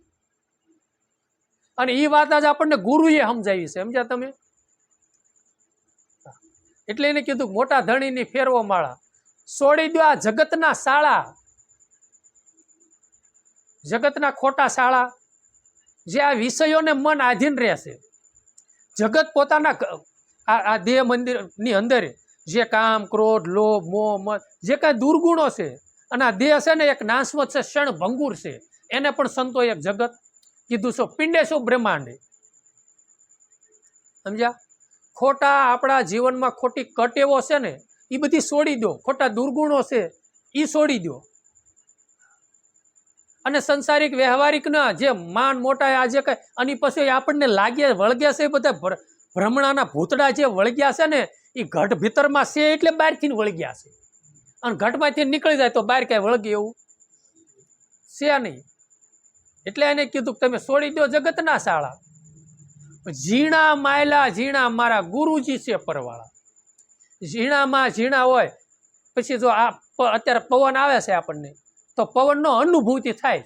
અને એ વાત આજ આપણને ગુરુએ સમજાવી છે. સમજ્યા તમે? એટલે એને કીધું મોટા ધણીની ફેરવો માળા, છોડી દો આ જગતના શાળા, જગતના ખોટા શાળા, જે આ વિષયોને મન આધીન રહેશે. જગત પોતાના આ દેહ મંદિરની અંદર જે કામ, ક્રોધ, લોભ, મોહ, મત, જે કાંઈ દુર્ગુણો છે, અને આ દેહ છે ને એક નાશવત છે, ક્ષણ ભંગુર છે. એને પણ સંતો એક જગત કીધું છો, પિંડે છો બ્રહ્માંડે. સમજ્યા? ખોટા આપણા જીવનમાં ખોટી કટેવો છે ને એ બધી છોડી દો, ખોટા દુર્ગુણો છે એ છોડી દો. અને સંસારિક વ્યવહારિકના જે માન મોટા આજે કઈ અને પછી આપણને લાગે વળગ્યા છે, એ બધા ભ્રમણાના ભૂતડા જે વળગ્યા છે ને, એ ઘટ ભીતરમાં છે એટલે બહારથી વળગ્યા છે. અને ઘટમાંથી નીકળી જાય તો બહાર ક્યાંય વળગે એવું છે નહીં. એટલે એને કીધું તમે છોડી દો જગતના શાળા. ઝીણા માયલા ઝીણા મારા, ગુરુજી છે પરવાળા. ઝીણામાં ઝીણા હોય. પછી જો આ અત્યારે પવન આવે છે આપણને, તો તો પવનનો અનુભૂતિ થાય,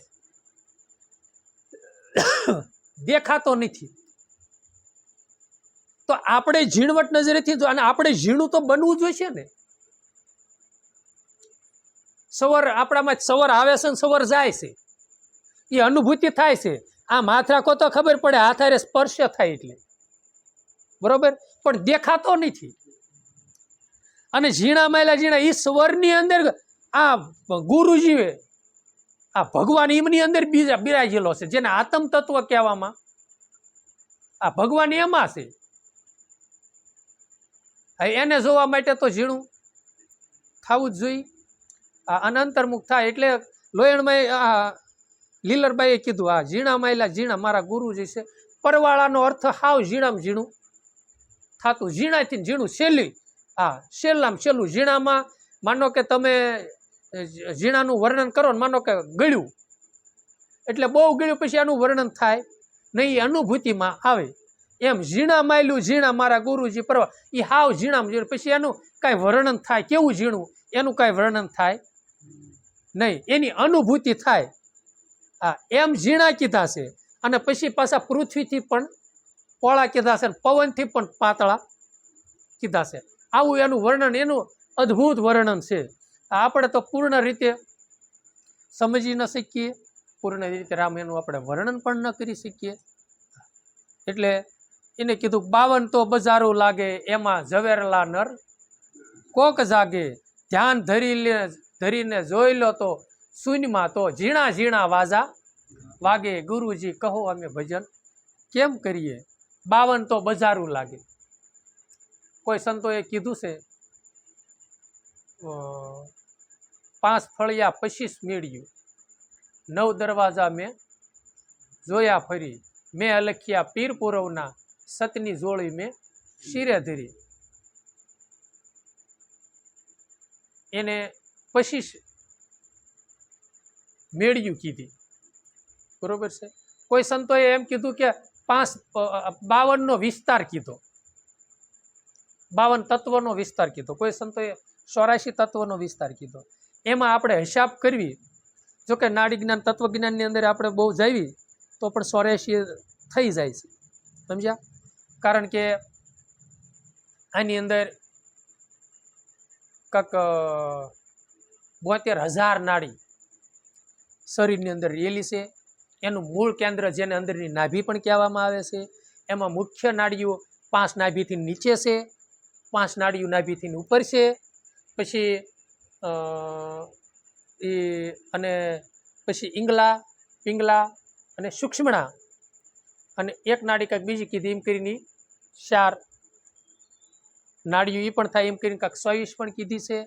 દેખાતો નથી. તો આપણે ઝીણવટ નજરેથી જો, અને આપણે ઝીણું તો બનવું જોઈશે ને. સવાર આપણામાં સવાર આવે છે ને સવાર જાય છે, એ અનુભૂતિ થાય છે. આમ હાથ રાખો તો ખબર પડે, હાથ હારે સ્પર્શ થાય એટલે, બરોબર, પણ દેખાતો નથી. અને ઝીણા માયલા ઝીણા એ સ્વરની અંદર આ ગુરુજીએ આ ભગવાન એમની અંદર બીજા બિરાજેલો છે, જેને આત્મ તત્વ કહેવામાં, આ ભગવાન એમાં છે. એને જોવા માટે તો ઝીણું થવું જ જોઈએ. આ અનંતર્મુખ થાય એટલે લોયણભાઈ લીલરબાઈએ કીધું, આ ઝીણા માયલા ઝીણા મારા ગુરુજી છે. પરવાળાનો અર્થ હાવ ઝીણામાં ઝીણું થતું, ઝીણાથી ઝીણું છેલ્લી, હા છેલ્લામાં છેલ્લું. ઝીણામાં માનો કે તમે ઝીણાનું વર્ણન કરો ને, માનો કે ગળ્યું એટલે બહુ ગળ્યું, પછી આનું વર્ણન થાય નહીં, અનુભૂતિમાં આવે. એમ ઝીણા માયલું ઝીણા મારા ગુરુજી પરવા, એ હાવ ઝીણામાં ઝીણું, પછી એનું કાંઈ વર્ણન થાય, કેવું ઝીણું એનું કાંઈ વર્ણન થાય નહીં, એની અનુભૂતિ થાય. હા, એમ ઝીણા કીધા છે. અને પછી પાછા પૃથ્વીથી પણ પોળા કીધા છે, પવનથી પણ પાતળા કીધા છે. આવું એનું વર્ણન, એનું અદ્ભુત વર્ણન છે. આપણે તો પૂર્ણ રીતે સમજી ન શકીએ, પૂર્ણ રીતે રામ એનું આપણે વર્ણન પણ ન કરી શકીએ. એટલે એને કીધું 52 તો બજારું લાગે, એમાં ઝવેરલા નર કોક જાગે, ધ્યાન ધરીને જોઈ લો તો શૂન્યમાં તો ઝીણા ઝીણા વાજા વાગે. ગુરુજી કહો અમે ભજન કેમ કરીએ, 52 તો બજારું લાગે. કોઈ સંતોએ કીધું છે 5 ફળિયા 25 મેળ્યું, 9 દરવાજા મેં જોયા ફરી, મેં અલખ્યા પીર પુરવના, સતની જોડી મેં શિરે ધરી. એને 25 મેળ્યું કીધી, બરોબર છે. કોઈ સંતોએ એમ કીધું કે 52 નો વિસ્તાર કીધો, 52 તત્વનો વિસ્તાર કીધો. કોઈ સંતોએ 84 તત્વનો વિસ્તાર કીધો. એમાં આપણે હિસાબ કરવી, જોકે નાડી જ્ઞાન તત્વજ્ઞાનની અંદર આપણે બહુ જાવી તો પણ 84 થઈ જાય છે, સમજ્યા. કારણ કે આની અંદર કાંક 72,000 નાડી શરીરની અંદર રહેલી છે. એનું મૂળ કેન્દ્ર, જેને અંદરની નાભી પણ કહેવામાં આવે છે, એમાં મુખ્ય નાડીઓ 5 નાભીથી નીચે છે, 5 નાડીઓ નાભીથી ઉપર છે. પછી અને પછી ઈંગલા, પિંગલા અને સૂક્ષ્મણા, અને એક નાડી કાંઈક બીજી કીધી, એમ કરીને 4 નાડીઓ એ પણ થાય, એમ કરીને કાંઈક 24 પણ કીધી છે.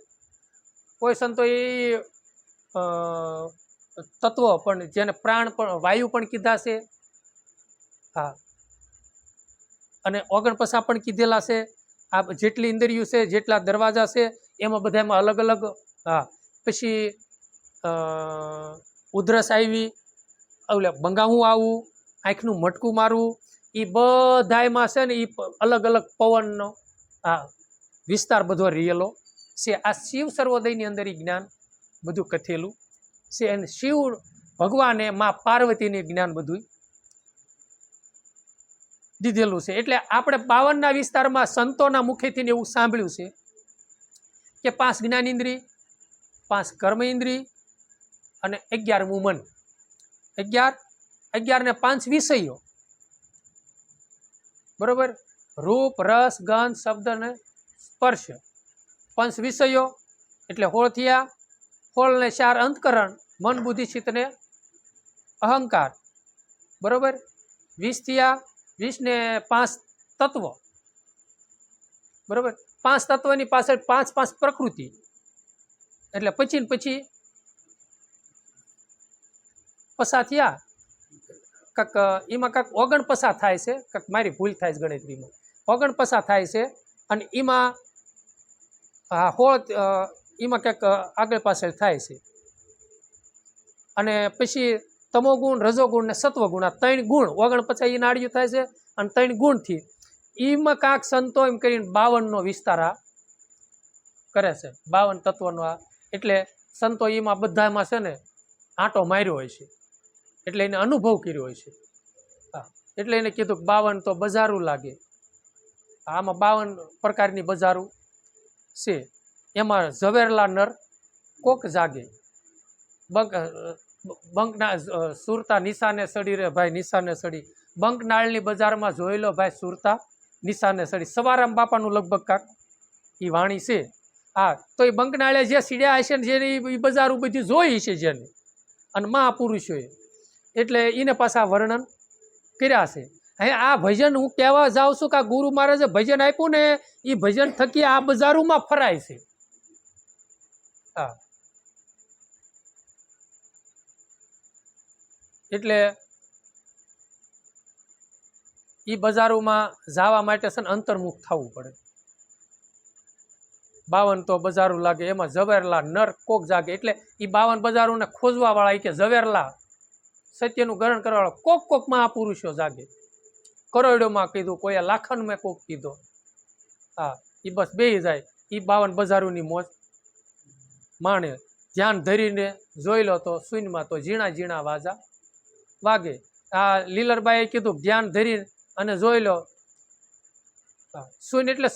કોઈ સંતો એ તત્વ પણ, જેને પ્રાણ પણ, વાયુ પણ કીધા છે. હા, અને 49 પણ કીધેલા છે. આ જેટલી ઇન્દ્રિયો છે, જેટલા દરવાજા છે, એમાં બધામાં અલગ અલગ. હા, પછી ઉધરસ આવી, એટલે બંગાવું આવું, આંખનું મટકું મારવું, એ બધામાં છે ને એ અલગ અલગ પવનનો આ વિસ્તાર બધો રહેલો છે. આ શિવ સર્વોદયની અંદર એ જ્ઞાન બધું કથેલું છે. અને શિવ ભગવાને માં પાર્વતીને જ્ઞાન બધું દીધેલું છે. એટલે આપણે 52ના વિસ્તારમાં સંતોના મુખેથી એવું સાંભળ્યું છે કે 5 જ્ઞાનેન્દ્રિય, 5 કર્મેન્દ્રિય અને 11મું મન. 11 ને 5 વિષયો, બરોબર. રૂપ, રસ, ગંધ, શબ્દ અને સ્પર્શ, 5 વિષયો એટલે 16 થયા. 16 ને 4 અંતકરણ, મન, બુદ્ધિ, ચિત્ત ને અહંકાર, બરોબર. 20 થયા. 20 ને 5 તત્વ, બરોબર. 5 તત્વની પાછળ 5 પ્રકૃતિ, એટલે પછી પસા થયા. કાંક એમાં કાંક 49 થાય છે, કાંક મારી ભૂલ થાય છે ગણતરીમાં, 49 થાય છે. અને એમાં 16 એમાં ક્યાંક આગળ પાછળ થાય છે. અને પછી તમોગુણ, રજોગુણ ને સત્વગુણ, આ 3 ગુણ 49 એ નાળિયું થાય છે. અને 3 ગુણથી એમાં કાંક સંતો એમ કરીને 52નો વિસ્તાર આ કરે છે, 52 તત્વનો. આ એટલે સંતો એમાં બધામાં છે ને આંટો માર્યો હોય છે, એટલે એને અનુભવ કર્યો હોય છે. હા, એટલે એને કીધું 52 તો બજારું લાગે. આમાં 52 પ્રકારની બજારું છે. એમાં ઝવેરલા નર કોક જાગે. બંકના સુરતા નિશાને સડી રે ભાઈ નિશાને સડી. બંકનાળની બજારમાં જોઈ લો ભાઈ સુરતા નિશાને સડી. સવારામ બાપાનું લગભગ કાક એ વાણી છે. હા, તો એ બંકનાળે જે સીડ્યા હશે ને જેને એ બજારું બધી જોઈ છે જેને, અને મહાપુરુષોએ, એટલે એને પાછા વર્ણન કર્યા છે. હે આ ભજન હું કહેવા જાઉં છું કે ગુરુ મહારાજે ભજન આપ્યું ને એ ભજન થકી આ બજારોમાં ફરાય છે. હા, એટલે એ બજારોમાં જવા માટે છે ને અંતર્મુખ થવું પડે. 52 તો બજારો લાગે, એમાં ઝવેરલા નર કોક જાગે. એટલે એ 52 બજારોને ખોજવા વાળા કે ઝવેરલા સત્યનું ગ્રહણ કરવા વાળા કોક કોક મહાપુરુષો જાગે. કરોડોમાં કીધું, કોઈ લાખનમાં કોક કીધો. હા, એ બસ બે જાય. એ 52 બજારોની મોજ માણે. ધ્યાન ધરીને જોઈ લો તો શૂન્યમાં તો ઝીણા ઝીણા વાજા વાગે. આ લીલરબાઈએ કીધું ધ્યાન ધરી અને જોઈ લો. શૂન્ય એટલે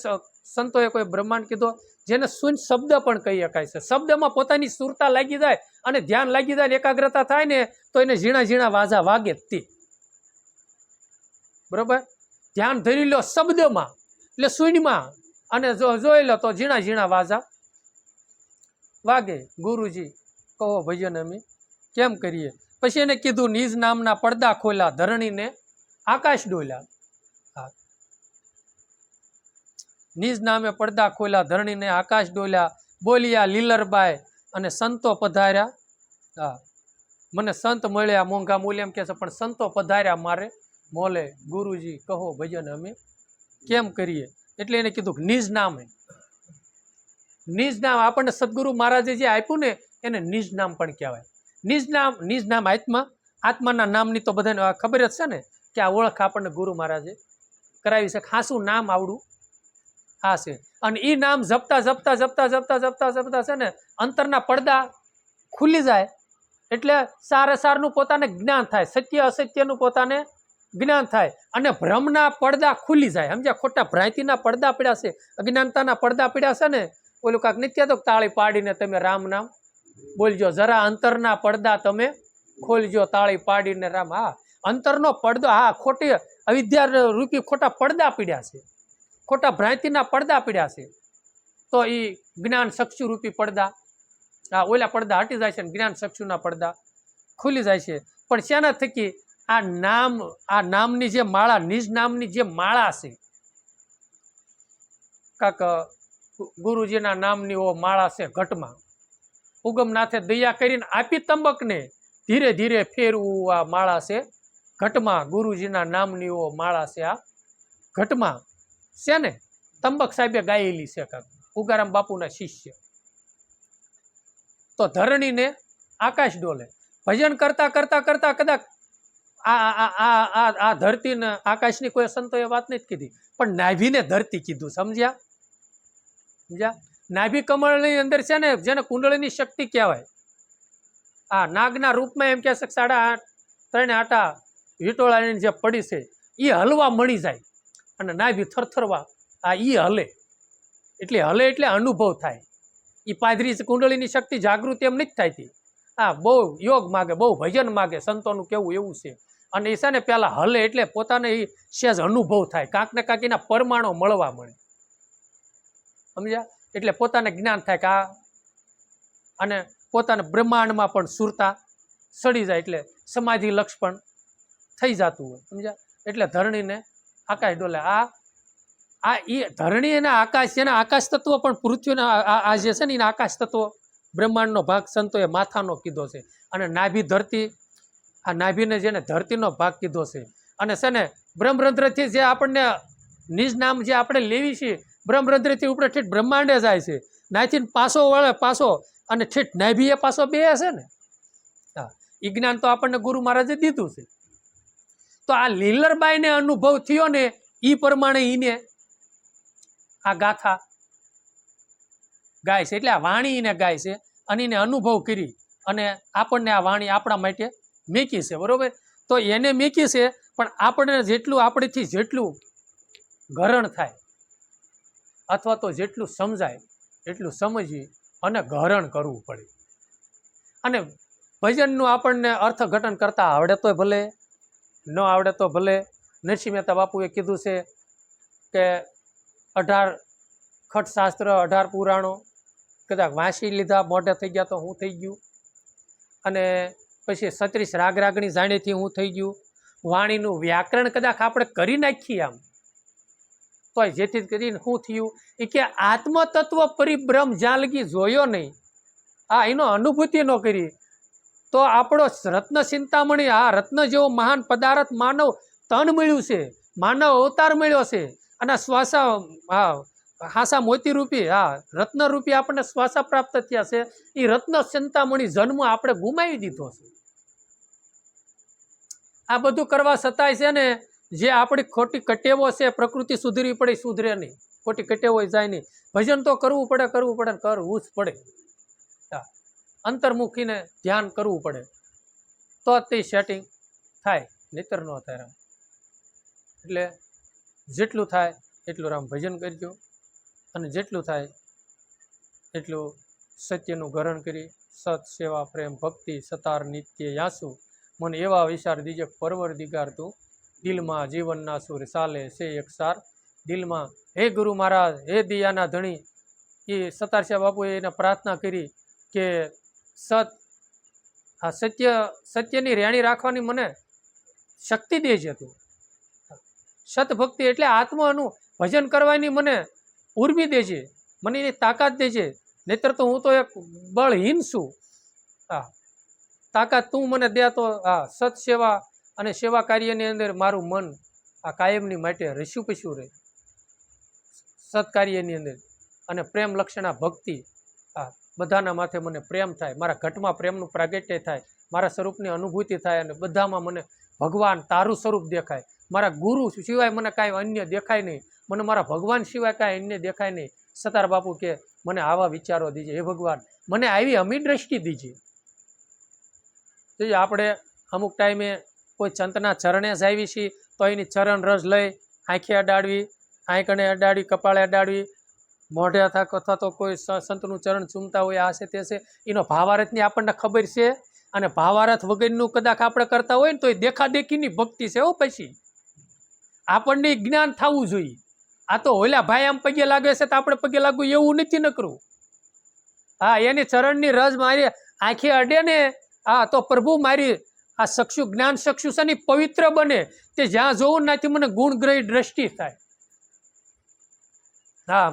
સંતોએ કોઈ બ્રહ્માંડ કીધો જેને શૂન્ય શબ્દ પણ કહી શકાય છે. શબ્દમાં પોતાની સુરતા લાગી જાય અને ધ્યાન લાગી જાય, એકાગ્રતા થાય ને તો એને ઝીણા ઝીણા વાજા વાગે તે. બરોબર, ધ્યાન ધરી લો શબ્દમાં એટલે શૂન્યમાં, અને જોઈ લો તો ઝીણા ઝીણા વાજા વાગે. ગુરુજી કહો ભજન અમે કેમ કરીએ. પછી એને કીધું નિજ નામના પડદા ખોલ્યા, ધરણીને આકાશ ડોલ્યા. હા, નિજ નામે પડદા ખોલ્યા, ધરણીને આકાશ ડોલ્યા. બોલ્યા લીલરબાઈ અને સંતો પધાર્યા. હા, મને સંત મળ્યા મોંઘા મૂલ્ય એમ કે છે, પણ સંતો પધાર્યા મારે મોલે. ગુરુજી કહો ભજન અમે કેમ કરીએ. એટલે એને કીધું નિજ નામે. નિજ નામ આપણને સદગુરુ મહારાજે જે આપ્યું ને એને નિજ નામ પણ કહેવાય. નિજ નામ આત્માના નામની તો બધાને ખબર જ છે ને કે આ ઓળખ આપણને ગુરુ મહારાજે કરાવી છે. ખાસું નામ આવડું આ છે. અને એ નામ જપતા જપતા જપતા જપતા જપતા જપતા છે ને અંતરના પડદા ખુલી જાય. એટલે સારે સારનું પોતાને જ્ઞાન થાય, સત્ય અસત્યનું પોતાને જ્ઞાન થાય, અને ભ્રમના પડદા ખુલી જાય. સમજ્યા? ખોટા ભ્રાંતિના પડદા પડ્યા છે, અજ્ઞાનતાના પડદા પડ્યા છે ને. ઓલું કાંક નિત્ય તો તાળી પાડીને તમે રામ નામ બોલજો, જરા અંતરના પડદા તમે ખોલજો, તાળી પાડીને રામ. હા, અંતરનો પડદો. હા, ખોટી અવિદ્યા રૂપી ખોટા પડદા પીડ્યા છે, ખોટા ભ્રાંતિના પડદા પીડ્યા છે. તો એ જ્ઞાન ચક્ષુ રૂપી પડદા, હા, ઓલા પડદા હટી જાય છે, જ્ઞાન ચક્ષુના પડદા ખુલી જાય છે. પણ શેના થકી? આ નામની જે માળા, નિજ નામની જે માળા છે, કાક ગુરુજીના નામની ઓ માળા છે ઘટમાં. ઉગમનાથે દયા કરીને આપી તંબકને, ધીરે ધીરે ફેરવું આ માળા છે ઘટમાં. ગુરુજીના નામની ઓ માળા છે આ ઘટમાં છે ને. તંબક સાહેબે ગાયેલી છે કાક, ઉગારામ બાપુના શિષ્ય. તો ધરણીને આકાશ ડોલે. ભજન કરતા કરતા કરતા કદાચ આ ધરતી ને આકાશની કોઈ સંતોએ વાત નથી કીધી, પણ નાભીને ધરતી કીધું. સમજ્યા? નાભી કમળની અંદર છે ને જેને કુંડળીની શક્તિ કહેવાય. આ નાગના રૂપમાં એમ કે 3.5 આટા વિટોળાની જે પડી છે એ હલવા મળી જાય, અને નાભી થરથરવા. આ ઈ હલે એટલે અનુભવ થાય. એ પાદરી કુંડળીની શક્તિ જાગૃતિ એમ નથી થતી. હા, બહુ યોગ માગે, બહુ ભજન માગે, સંતોનું કેવું એવું છે. અને એ છે ને પેલા હલે એટલે પોતાને એ સહેજ અનુભવ થાય, કાંક ને કાંક એના પરમાણુ મળવા મળે. સમજ્યા? એટલે પોતાને જ્ઞાન થાય કે આ, અને પોતાના બ્રહ્માંડમાં પણ સુરતા સડી જાય, એટલે સમાધિ લક્ષ પણ થઈ જતું હોય. સમજ્યા? એટલે ધરણીને આકાશ ડોલે. આ એ ધરણી અને આકાશ, એના આકાશ તત્વ પણ પૃથ્વીના આ જે છે ને એના આકાશ તત્વ બ્રહ્માંડનો ભાગ સંતોએ માથાનો કીધો છે. અને નાભી ધરતી, આ નાભીને જેને ધરતીનો ભાગ કીધો છે. અને છે ને બ્રહ્મરંધ્રથી જે આપણને નિજ નામ જે આપણે લેવી છીએ, બ્રહ્મરંધ્રથી ઉપર ઠેઠ બ્રહ્માંડે જાય છે. નાથી પાસો વળે પાસો, અને ઠેઠ નાભીએ પાસો બે છે ને. હા, એ જ્ઞાન તો આપણને ગુરુ મહારાજે દીધું છે. તો આ લીલરબાઈને અનુભવ થયો ને એ પ્રમાણે એને આ ગાથા ગાય છે. એટલે આ વાણી એને ગાય છે, અને એને અનુભવ કરી અને આપણને આ વાણી આપણા માટે મેકી છે, બરોબર? તો એને મેકી છે, પણ આપણે જેટલું આપણીથી જેટલું ગ્રહણ થાય અથવા તો જેટલું સમજાય એટલું સમજી અને ગ્રહણ કરવું પડે. અને ભજનનું આપણને અર્થઘટન કરતા આવડે તો ભલે, ન આવડે તો ભલે. નરસિંહ મહેતા બાપુએ કીધું છે કે 18 ખટશાસ્ત્ર 18 પુરાણો કદાચ વાંચી લીધા, મોઢે થઈ ગયા તો હું થઈ ગયું. અને પછી 36 રાગ રાગણી જાણીથી હું થઈ ગયું. વાણીનું વ્યાકરણ કદાચ આપણે કરી નાખીએ આમ તો જેથી કરીને શું થયું એ કે આત્મતત્વ પરિબ્રહ્મ જ્યાં લગી જોયો નહીં, એનો અનુભૂતિ ન કરી તો આપણો રત્ન ચિંતામણી, રત્ન જેવો મહાન પદાર્થ માનવ તન મળ્યું છે, માનવ અવતાર મળ્યો છે. અને શ્વાસા હાસા મોતી રૂપી રત્ન રૂપી આપણને શ્વાસા પ્રાપ્ત થયા છે. એ રત્ન ચિંતામણી જન્મ આપણે ગુમાવી દીધો છે. આ બધું કરવા છતાંય છે ને જે આપણી ખોટી કટેવો છે, પ્રકૃતિ સુધરવી પડે, સુધરે નહીં. ખોટી કટેવો જાય નહીં. ભજન તો કરવું પડે, કરવું જ પડે. અંતર્મુખીને ધ્યાન કરવું પડે તો તે સેટિંગ થાય, નહીતર ન થાય. એટલે જેટલું થાય એટલું રામ ભજન કરજો, અને જેટલું થાય એટલું સત્યનું ગ્રહણ કરી સત સેવા પ્રેમ ભક્તિ સતાર નિત્ય યાસુ મને એવા વિચાર દીજે પરવરદિગાર તું દિલમાં જીવનના સુર ચાલે છે એકસાર દિલમાં. હે ગુરુ મહારાજ, હે દિયાના ધણી, એ સતારસિંહ બાપુએ એને પ્રાર્થના કરી કે સત્યની રેણી રાખવાની મને શક્તિ દેજે તું. સતભક્તિ એટલે આત્માનું ભજન કરવાની મને ઉર્મી દેજે, મને એની તાકાત દેજે. નહીતર તો હું તો એક બળહીન છું. તાકાત તું મને દે તો સત સેવા અને સેવા કાર્યની અંદર મારું મન કાયમની માટે રસ્યું પસ્યું રહે સત્કાર્યની અંદર. અને પ્રેમ લક્ષણા ભક્તિ બધાના માથે મને પ્રેમ થાય, મારા ઘટમાં પ્રેમનું પ્રાગટ્ય થાય, મારા સ્વરૂપની અનુભૂતિ થાય, અને બધામાં મને ભગવાન તારું સ્વરૂપ દેખાય. મારા ગુરુ સિવાય મને કાંઈ અન્ય દેખાય નહીં, મને મારા ભગવાન સિવાય કાંઈ અન્ય દેખાય નહીં. સતાર બાપુ કે મને આવા વિચારો દીજે, હે ભગવાન મને આવી અમી દ્રષ્ટિ દીજે. તો આપણે અમુક ટાઈમે કોઈ સંતના ચરણે જ આવી છીએ તો એની ચરણ રસ લઈ આંખે અડાડવી, આંખણે અડાડવી, કપાળે અડાડવી, મોઢે અથવા તો કોઈ સંતનું ચરણ ચૂમતા હોય આ છે તે છે, એનો ભાવાર્થની આપણને ખબર છે. અને ભાવાર્થ વગરનું કદાચ આપણે કરતા હોય ને તો એ દેખાદેખીની ભક્તિ છે. પછી આપણને જ્ઞાન થવું જોઈએ. આ તો ઓલા ભાઈ આમ પગે લાગે છે તો આપણે પગે લાગવું એવું નથી નકરું. એની ચરણની રસ મારી આંખે અડે ને તો પ્રભુ મારી આ ચક્ષુ જ્ઞાન ચક્ષુ છે ને પવિત્ર બને. તે જ્યાં જોવું નાથી મને ગુણગ્રહી દ્રષ્ટિ થાય.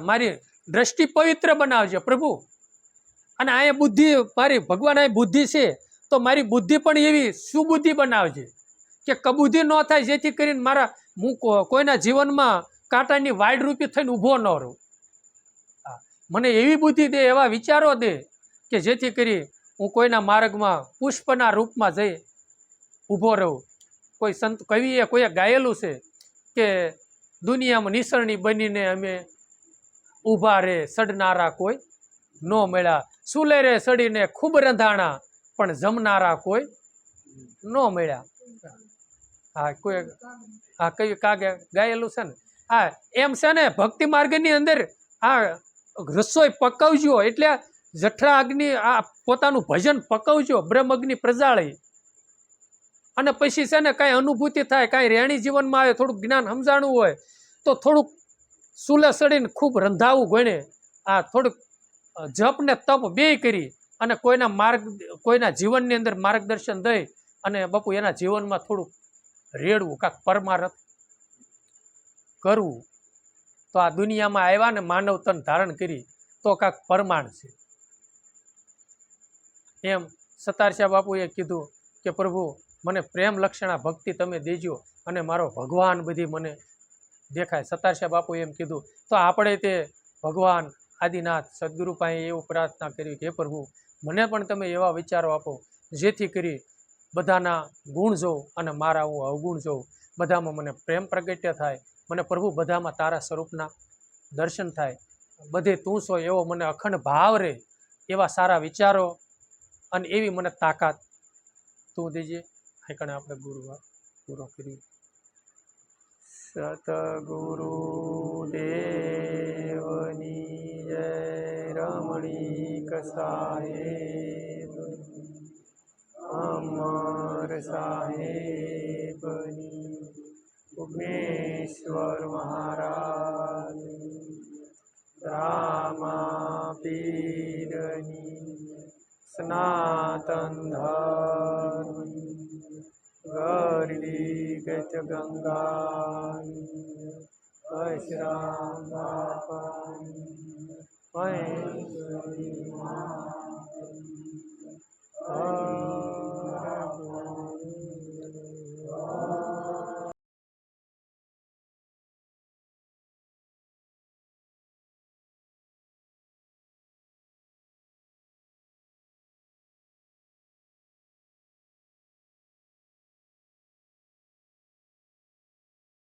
મારી દ્રષ્ટિ પવિત્ર બનાવજો પ્રભુ. અને અહીંયા બુદ્ધિ મારી ભગવાન અહીં બુદ્ધિ છે તો મારી બુદ્ધિ પણ એવી સુબુદ્ધિ બનાવજે કે કબુદ્ધિ ન થાય, જેથી કરીને હું કોઈના જીવનમાં કાંટાની વાડ રૂપી થઈને ઊભો ન રહું. મને એવી બુદ્ધિ દે, એવા વિચારો દે કે જેથી કરી હું કોઈના માર્ગમાં પુષ્પના રૂપમાં જઈ ઊભો રહું. કોઈ સંત કવિએ કોઈએ ગાયેલું છે કે દુનિયામાં નિસરણી બનીને અમે ઊભા રે, સડનારા કોઈ ન મળ્યા, સુલે રે સડીને ખૂબ રંધાણા પણ જમનારા કોઈ ન મળ્યા. કોઈ કયું કાગે ગાયેલું છે ને. એમ છે ને ભક્તિ માર્ગની અંદર રસોઈ પકવજો, એટલે જઠરા અગ્નિ પોતાનું ભજન પકવજો, બ્રહ્મ અગ્નિ પ્રજાળી. અને પછી છે ને કાંઈ અનુભૂતિ થાય, કાંઈ રેણી જીવનમાં આવે, થોડુંક જ્ઞાન સમજાણું હોય તો થોડુંક સુલે સડીને ખૂબ રંધાવું ગણે, થોડુંક જપ ને તપ બે કરી અને કોઈના જીવનની અંદર માર્ગદર્શન દઈ અને બાપુ એના જીવનમાં થોડુંક રેડવું, કાંક પરમારથ કરવું. તો આ દુનિયામાં આવ્યા ને માનવ તન ધારણ કરી તો કાંક પરમાણ છે. એમ સતારસિંહ બાપુએ કીધું કે પ્રભુ મને પ્રેમ લક્ષણા ભક્તિ તમે દેજો અને મારો ભગવાન બધી મને દેખાય. સતારસિંહ બાપુએ એમ કીધું તો આપણે તે ભગવાન આદિનાથ સદગુરુ પાસે એવું પ્રાર્થના કરી કે પ્રભુ મને પણ તમે એવા વિચારો આપો જેથી કરી બધાના ગુણ જોઉં અને મારા હું અવગુણ જોઉં, બધામાં મને પ્રેમ પ્રગટ્ય થાય, મને પ્રભુ બધામાં તારા સ્વરૂપના દર્શન થાય, બધે તું છો એવો મને અખંડ ભાવ રહે, એવા સારા વિચારો અને એવી મને તાકાત તું દેજે. કણે આપણે ગુરુવાર પૂરો કરી. સતગુરુ દેવની જય. રમણીક સાહેબ, અમર સાહેબની, ઉમેશ્વર મહારાજ, રામાપીરની, સનાતન ધર્મ, ગરડી ગત ગંગા, પરશુરામ બાપાની, મહેશ્વરી મા